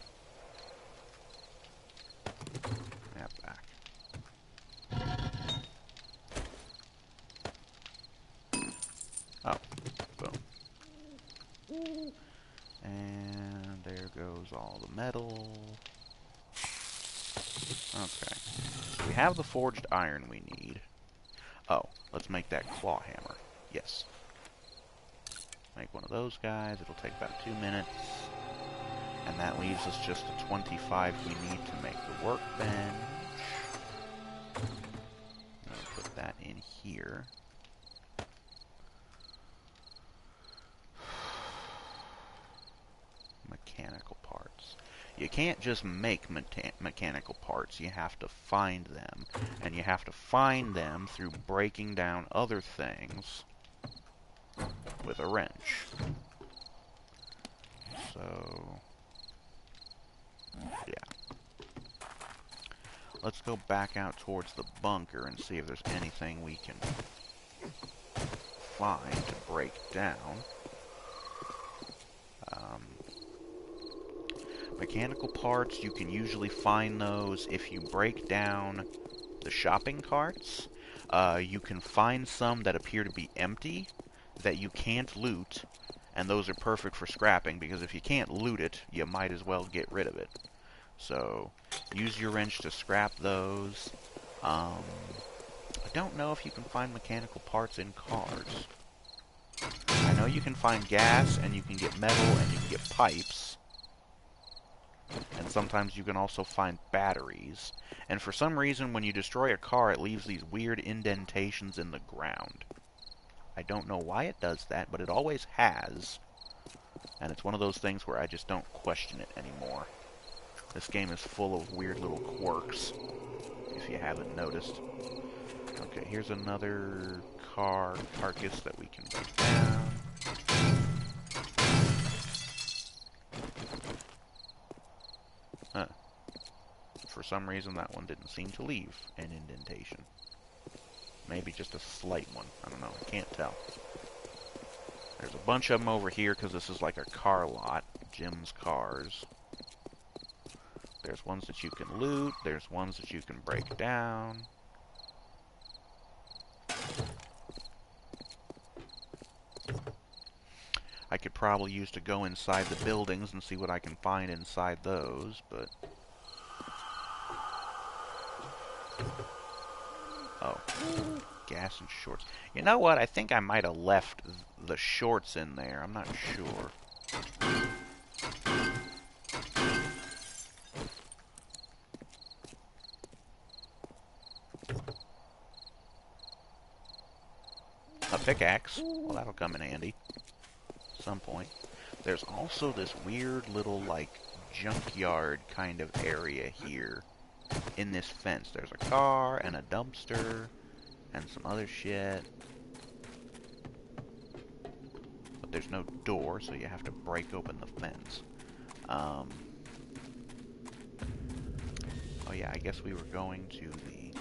Yeah, back. Oh, boom. And there goes all the metal. Okay. So we have the forged iron we need. Oh, let's make that claw hammer. Yes. Make one of those guys. It'll take about 2 minutes. And that leaves us just the 25 we need to make the workbench. I'll put that in here. Mechanical parts. You can't just make mechanical parts. You have to find them. And you have to find them through breaking down other things with a wrench. So, yeah. Let's go back out towards the bunker and see if there's anything we can find to break down. Mechanical parts, you can usually find those if you break down the shopping carts. You can find some that appear to be empty that you can't loot, and those are perfect for scrapping, because if you can't loot it, you might as well get rid of it. So, use your wrench to scrap those. I don't know if you can find mechanical parts in cars. I know you can find gas, and you can get metal, and you can get pipes. And sometimes you can also find batteries. And for some reason, when you destroy a car, it leaves these weird indentations in the ground. I don't know why it does that, but it always has. And it's one of those things where I just don't question it anymore. This game is full of weird little quirks, if you haven't noticed. Okay, here's another carcass that we can break down. Huh. For some reason, that one didn't seem to leave an indentation. Maybe just a slight one. I don't know. I can't tell. There's a bunch of them over here because this is like a car lot. Jim's Cars. There's ones that you can loot. There's ones that you can break down. I could probably use to go inside the buildings and see what I can find inside those, but... Oh. Gas and shorts. You know what? I think I might have left the shorts in there. I'm not sure. A pickaxe. Well, that'll come in handy. At some point. There's also this weird little, like, junkyard kind of area here in this fence. There's a car and a dumpster and some other shit. But there's no door, so you have to break open the fence. Oh yeah, I guess we were going to the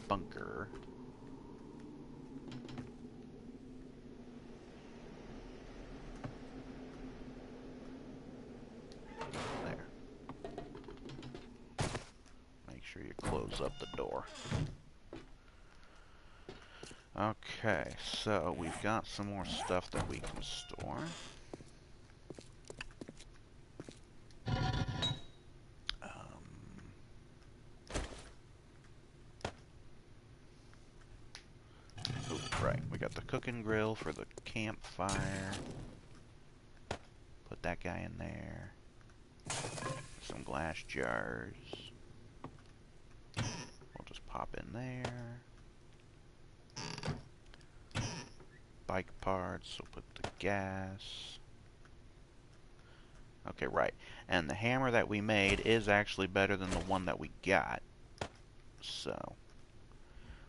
bunker. There. Make sure you close up the door. Okay, so we've got some more stuff that we can store. Right, we got the cooking grill for the campfire. Put that guy in there. Some glass jars. We'll just pop in there. Bike parts, we'll put the gas. Okay, right. And the hammer that we made is actually better than the one that we got. So,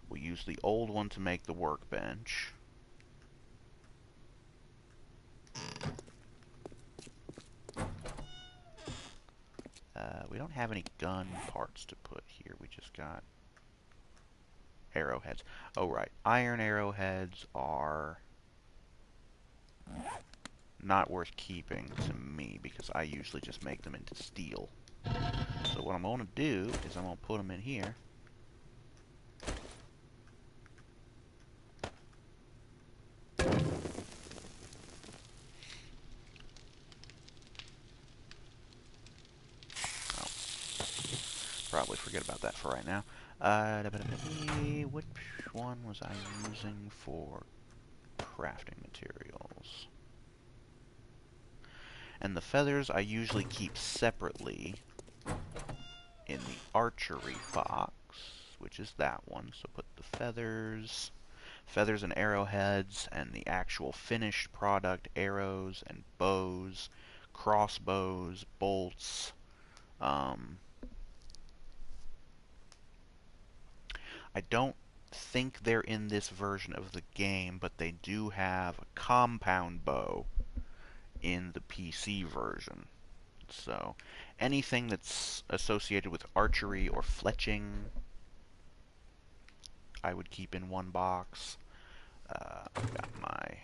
we'll use the old one to make the workbench. We don't have any gun parts to put here. We just got arrowheads. Oh, right. Iron arrowheads are not worth keeping to me because I usually just make them into steel. So what I'm going to do is I'm going to put them in here. Oh, probably forget about that for right now. Which one was I using for crafting materials? And the feathers I usually keep separately in the archery box, which is that one. So put the feathers and arrowheads, and the actual finished product, arrows and bows, crossbows, bolts. I don't think they're in this version of the game, but they do have a compound bow in the PC version. So anything that's associated with archery or fletching, I would keep in one box. I've got my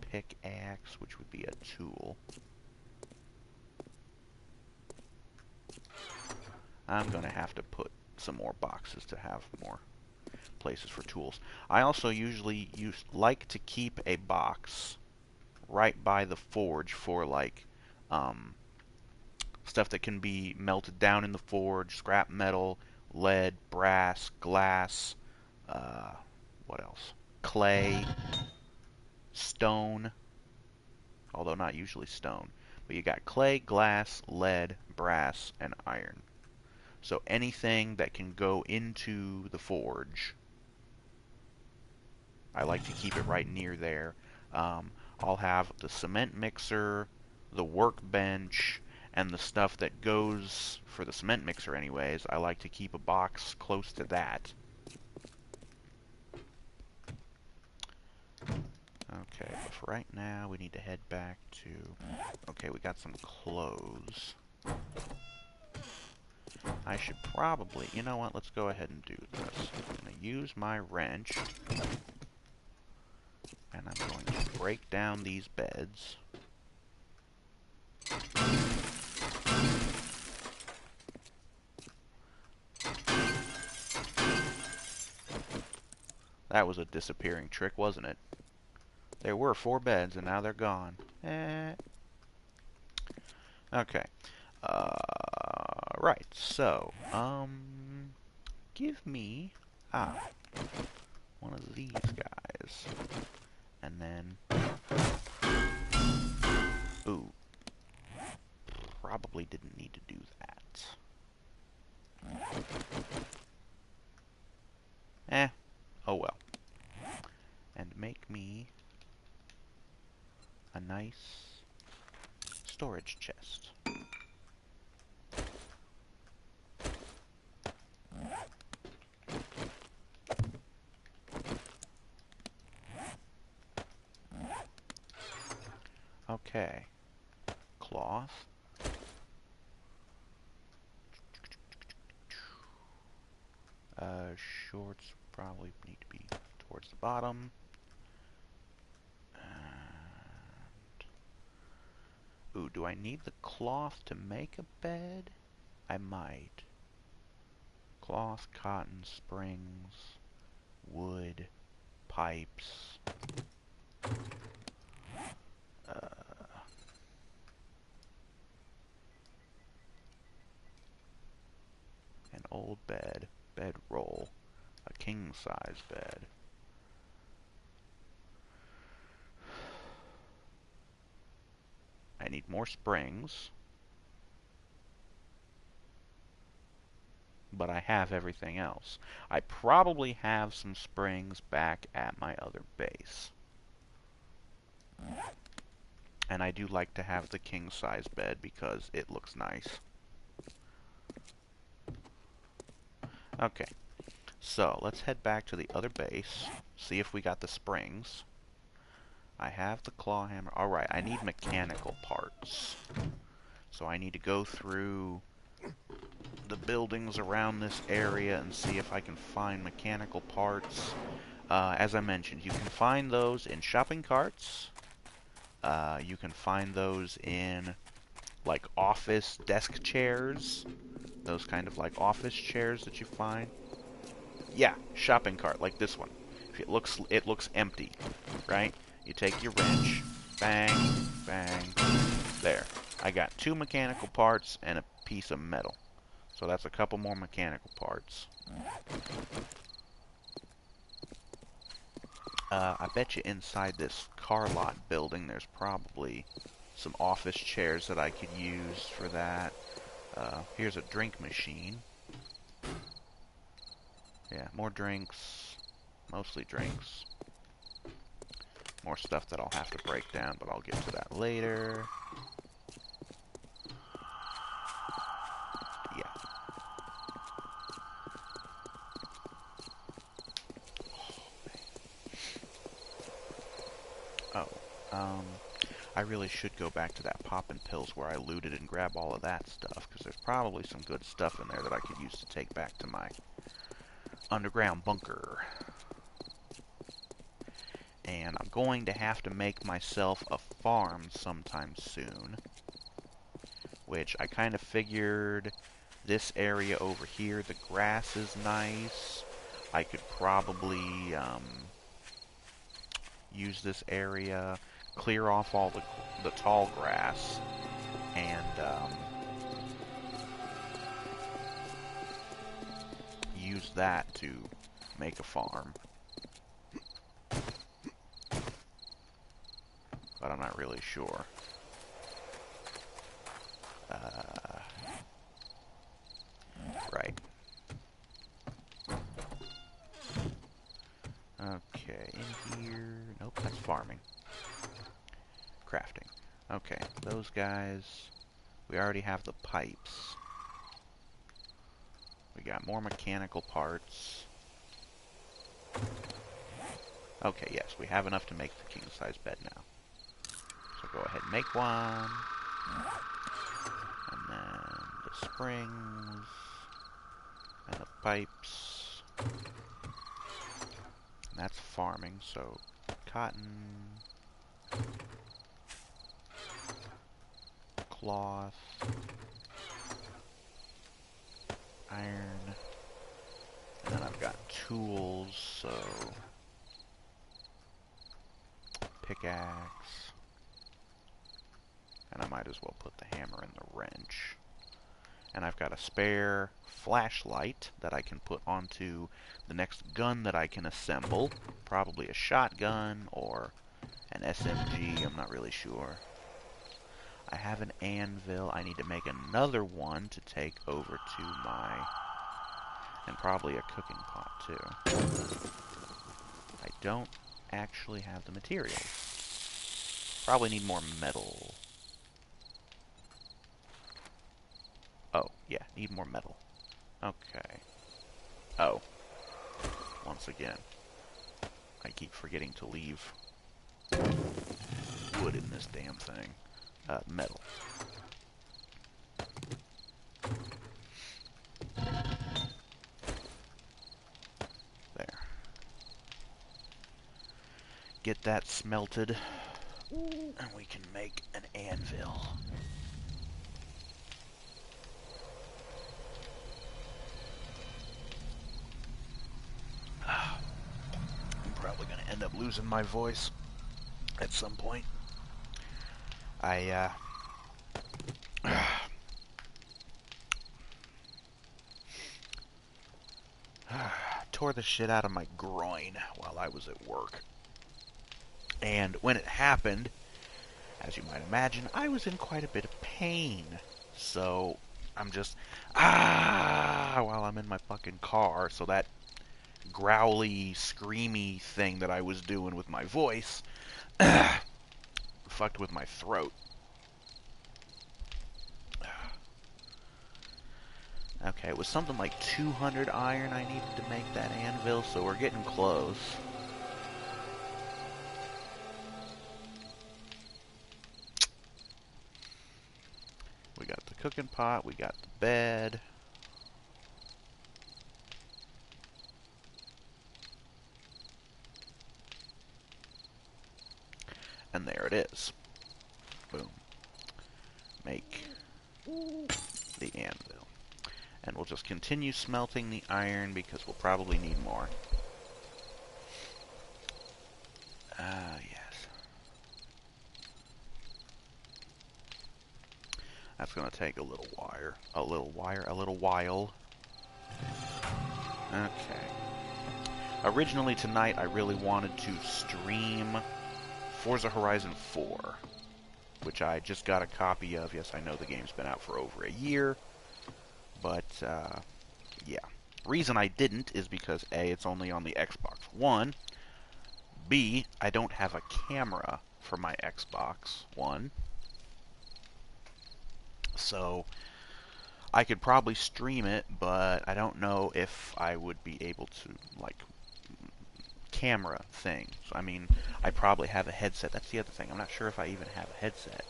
pickaxe, which would be a tool. I'm going to have to put some more boxes to have more places for tools. I also usually like to keep a box right by the forge for like stuff that can be melted down in the forge, scrap metal, lead, brass, glass, what else? Clay, stone, although not usually stone. But you got clay, glass, lead, brass, and iron. So anything that can go into the forge, I like to keep it right near there. I'll have the cement mixer, the workbench, and the stuff that goes for the cement mixer anyways. I like to keep a box close to that. Okay, but for right now, we need to head back to... Okay, we got some clothes. I should probably... You know what? Let's go ahead and do this. I'm going to use my wrench. And I'm going to break down these beds. That was a disappearing trick, wasn't it? There were 4 beds, and now they're gone. Okay. Right, so, give me, one of these guys. And then, ooh, probably didn't need to do that. Oh well. And make me a nice storage chest. Okay. Cloth. Shorts probably need to be towards the bottom. And, ooh, do I need the cloth to make a bed? I might. Cloth, cotton, springs, wood, pipes. An old bed, bedroll, a king-size bed. I need more springs, but I have everything else. I probably have some springs back at my other base. And I do like to have the king-size bed because it looks nice. Okay, so let's head back to the other base, see if we got the springs. I have the claw hammer. Alright, I need mechanical parts. So I need to go through the buildings around this area and see if I can find mechanical parts. As I mentioned, you can find those in shopping carts. You can find those in, like, office desk chairs. Those kind of, like, office chairs that you find. Yeah, shopping cart, like this one. It looks empty, right? You take your wrench, bang, bang, there. I got 2 mechanical parts and a piece of metal. So that's a couple more mechanical parts. I bet you inside this car lot building there's probably some office chairs that I could use for that. Here's a drink machine. Yeah, more drinks. Mostly drinks. More stuff that I'll have to break down, but I'll get to that later. Yeah. Oh, I really should go back to that poppin' pills where I looted and grab all of that stuff, because there's probably some good stuff in there that I could use to take back to my underground bunker. And I'm going to have to make myself a farm sometime soon, which I kind of figured this area over here, the grass is nice. I could probably use this area, clear off all the tall grass, and use that to make a farm. But I'm not really sure. Right. Okay, in here... Nope, that's farming. Crafting. Okay, those guys... We already have the pipes. We got more mechanical parts. Okay, yes, we have enough to make the king-size bed now. So go ahead and make one. And then the springs. And the pipes. And that's farming, so cotton. Cloth. Iron. And then I've got tools, so... Pickaxe. And I might as well put the hammer in the wrench. And I've got a spare flashlight that I can put onto the next gun that I can assemble. Probably a shotgun or an SMG, I'm not really sure. I have an anvil. I need to make another one to take over to my... And probably a cooking pot, too. I don't actually have the materials. Probably need more metal. Oh, yeah, need more metal. Okay. Oh. Once again, I keep forgetting to leave wood in this damn thing. Metal. There. Get that smelted, and we can make an anvil. I'm probably going to end up losing my voice at some point. I tore the shit out of my groin while I was at work. And when it happened, as you might imagine, I was in quite a bit of pain. So I'm just, while I'm in my fucking car. So that growly, screamy thing that I was doing with my voice fucked with my throat. Okay, it was something like 200 iron I needed to make that anvil, so we're getting close. We got the cooking pot, we got the bed. And there it is. Boom. Make the anvil. And we'll just continue smelting the iron because we'll probably need more. Yes. That's going to take a little while. Okay. Originally tonight, I really wanted to stream Forza Horizon 4, which I just got a copy of. Yes, I know the game's been out for over a year, but, yeah. Reason I didn't is because, A, it's only on the Xbox One, B, I don't have a camera for my Xbox One, so I could probably stream it, but I don't know if I would be able to, like, camera thing. So, I mean, I probably have a headset. That's the other thing. I'm not sure if I even have a headset.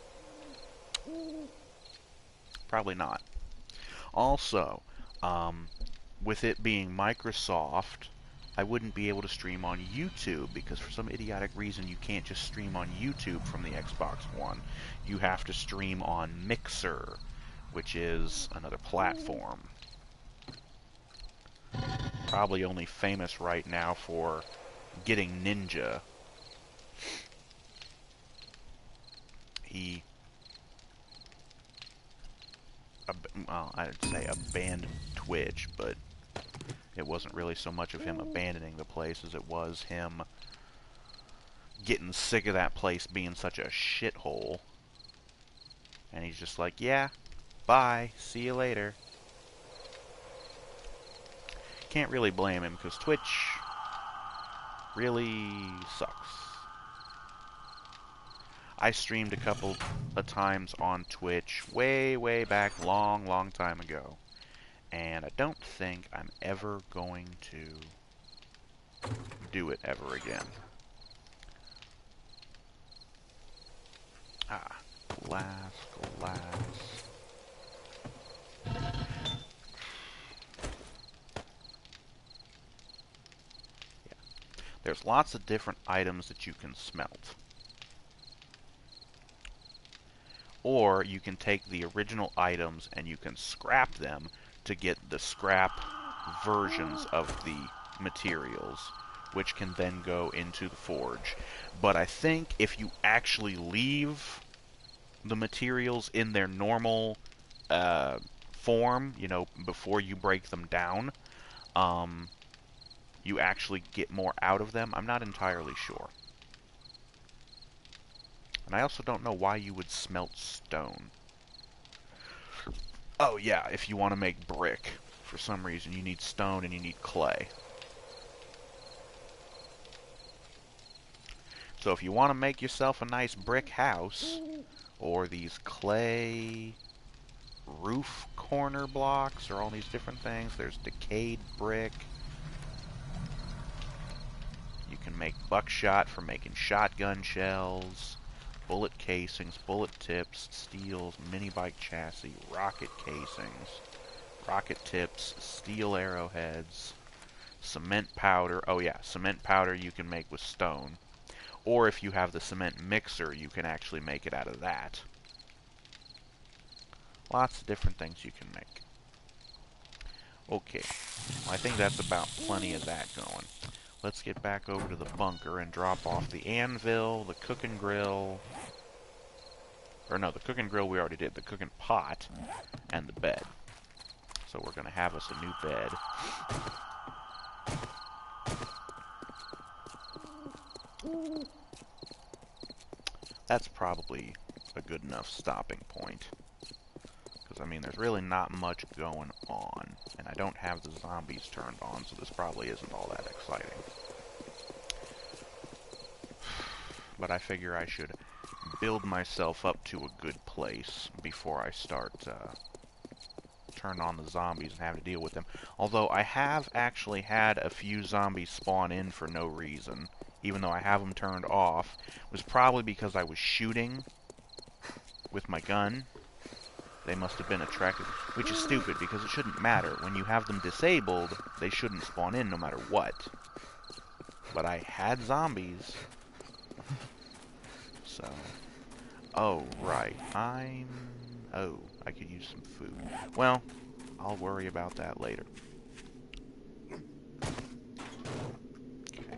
Probably not. Also, with it being Microsoft, I wouldn't be able to stream on YouTube because for some idiotic reason you can't just stream on YouTube from the Xbox One. You have to stream on Mixer, which is another platform. Probably only famous right now for getting Ninja. He, well, I'd say abandoned Twitch, but it wasn't really so much of him abandoning the place as it was him getting sick of that place being such a shithole. And he's just like, yeah, bye, see you later. Can't really blame him, because Twitch really sucks. I streamed a couple of times on Twitch way back, long time ago. And I don't think I'm ever going to do it ever again. Ah, glass. Yeah. There's lots of different items that you can smelt. Or you can take the original items and you can scrap them to get the scrap versions of the materials, which can then go into the forge. But I think if you actually leave the materials in their normal form, you know, before you break them down, you actually get more out of them. I'm not entirely sure. And I also don't know why you would smelt stone. Oh yeah, if you want to make brick, for some reason you need stone and you need clay. So if you want to make yourself a nice brick house, or these clay roof corner blocks, or all these different things, there's decayed brick. You can make buckshot for making shotgun shells, bullet casings, bullet tips, steels, mini bike chassis, rocket casings, rocket tips, steel arrowheads, cement powder. Oh yeah, cement powder you can make with stone. Or if you have the cement mixer, you can actually make it out of that. Lots of different things you can make. Okay, I think that's about plenty of that going. Let's get back over to the bunker and drop off the anvil, the cooking grill. Or no, the cooking grill we already did. The cooking pot and the bed. So we're going to have us a new bed. That's probably a good enough stopping point. Because, I mean, there's really not much going on. And I don't have the zombies turned on, so this probably isn't all that exciting. But I figure I should build myself up to a good place before I start turn on the zombies and have to deal with them. Although I have actually had a few zombies spawn in for no reason, even though I have them turned off. It was probably because I was shooting with my gun. They must have been attracted, which is stupid because it shouldn't matter. When you have them disabled, they shouldn't spawn in no matter what. But I had zombies. So, oh, right. Oh, I could use some food. Well, I'll worry about that later. Okay.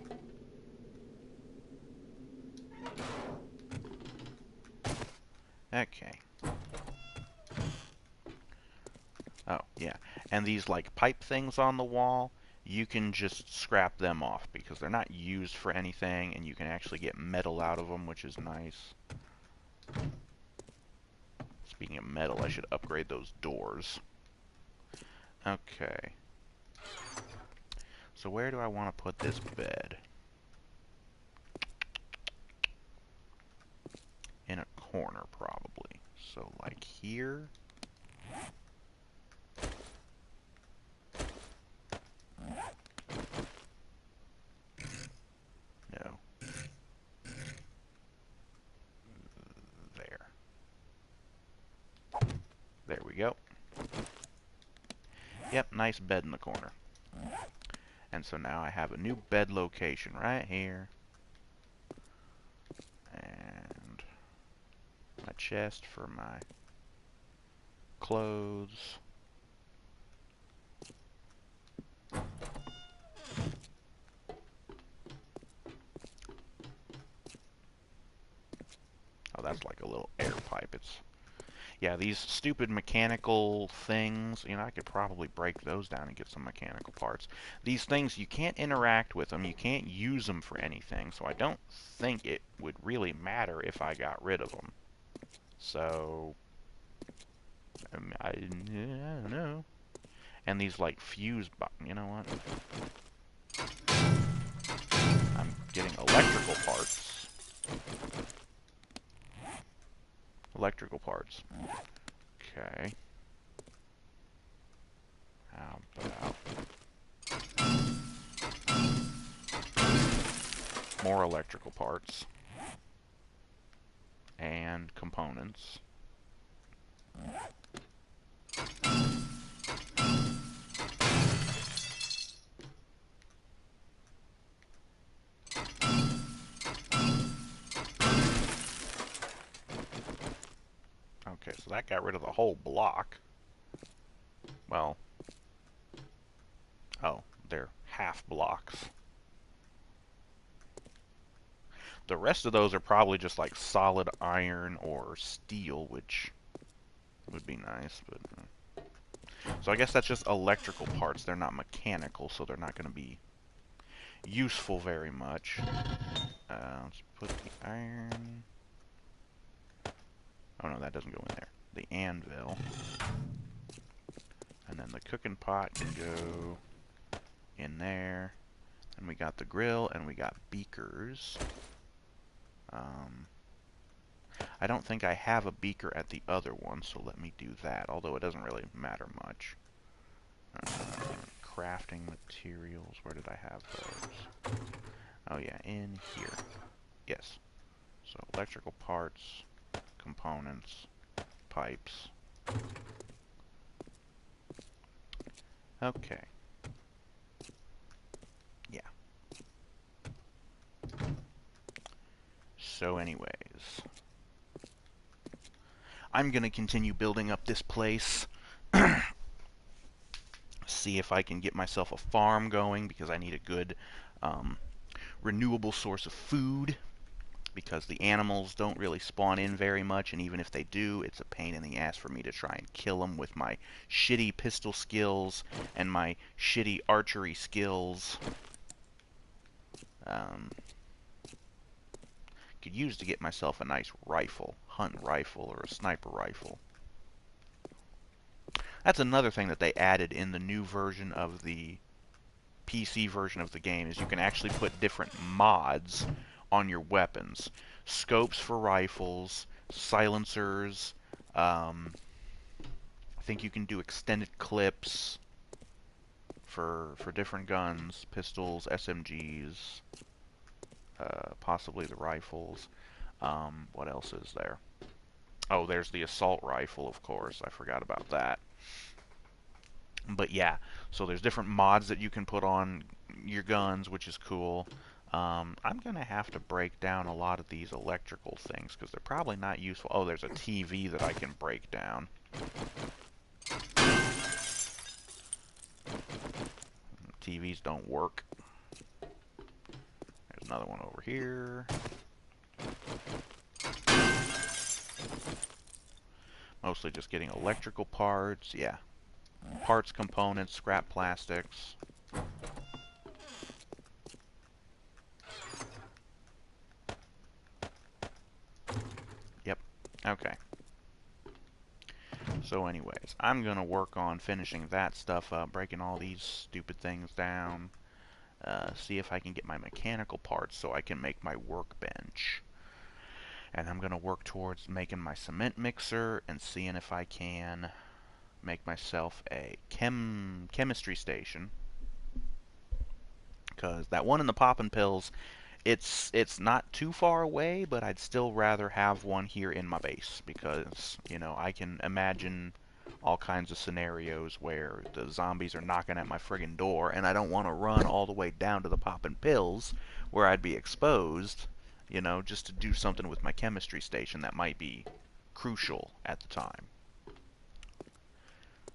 Okay. Oh, yeah. And these, like, pipe things on the wall, you can just scrap them off because they're not used for anything, and you can actually get metal out of them, which is nice. Speaking of metal, I should upgrade those doors. Okay. So where do I want to put this bed? In a corner, probably. So, like here. No. There. There we go. Yep, nice bed in the corner. And so now I have a new bed location right here. And my chest for my clothes. Oh, that's like a little air pipe. Yeah, these stupid mechanical things, you know, I could probably break those down and get some mechanical parts. These things, you can't interact with them, you can't use them for anything, so I don't think it would really matter if I got rid of them. So, I don't know. And these, like, fuse you know what? I'm getting electrical parts. Electrical parts. Okay. How about more electrical parts and components. Okay, so that got rid of the whole block. Well, oh, they're half blocks. The rest of those are probably just like solid iron or steel, which would be nice, but... So I guess that's just electrical parts. They're not mechanical, so they're not going to be useful very much. Let's put the iron... Oh no, that doesn't go in there. The anvil. And then the cooking pot can go in there. And we got the grill, and we got beakers. I don't think I have a beaker at the other one, so let me do that, although it doesn't really matter much. Crafting materials, where did I have those? Oh yeah, in here. Yes. So electrical parts, components, pipes. Okay. Yeah. So anyways, I'm gonna continue building up this place. See if I can get myself a farm going, because I need a good renewable source of food, because the animals don't really spawn in very much, and even if they do, it's a pain in the ass for me to try and kill them with my shitty pistol skills and my shitty archery skills. Could use to get myself a nice rifle, hunt rifle, or a sniper rifle. That's another thing that they added in the new version of the PC version of the game, is you can actually put different mods on your weapons. Scopes for rifles, silencers, I think you can do extended clips for different guns, pistols, SMGs, possibly the rifles. What else is there? Oh, there's the assault rifle, of course. I forgot about that. But yeah, so there's different mods that you can put on your guns, which is cool. I'm going to have to break down a lot of these electrical things because they're probably not useful. Oh, there's a TV that I can break down. TVs don't work. There's another one over here. Mostly just getting electrical parts. Yeah. Parts, components, scrap plastics. Yep. Okay. So anyways, I'm going to work on finishing that stuff up, breaking all these stupid things down. See if I can get my mechanical parts so I can make my workbench. And I'm going to work towards making my cement mixer and seeing if I can make myself a chemistry station. Because that one in the poppin' pills, it's not too far away, but I'd still rather have one here in my base because, you know, I can imagine all kinds of scenarios where the zombies are knocking at my friggin' door and I don't want to run all the way down to the poppin' pills where I'd be exposed, you know, just to do something with my chemistry station that might be crucial at the time.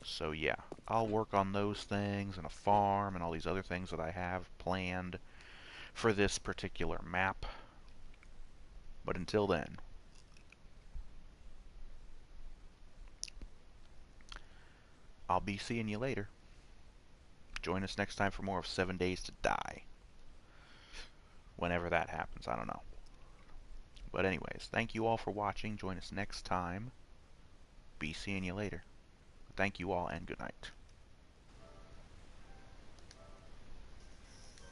So yeah, I'll work on those things and a farm and all these other things that I have planned for this particular map. But until then, I'll be seeing you later. Join us next time for more of 7 Days to Die. Whenever that happens, I don't know. But anyways, thank you all for watching. Join us next time. Be seeing you later. Thank you all and good night.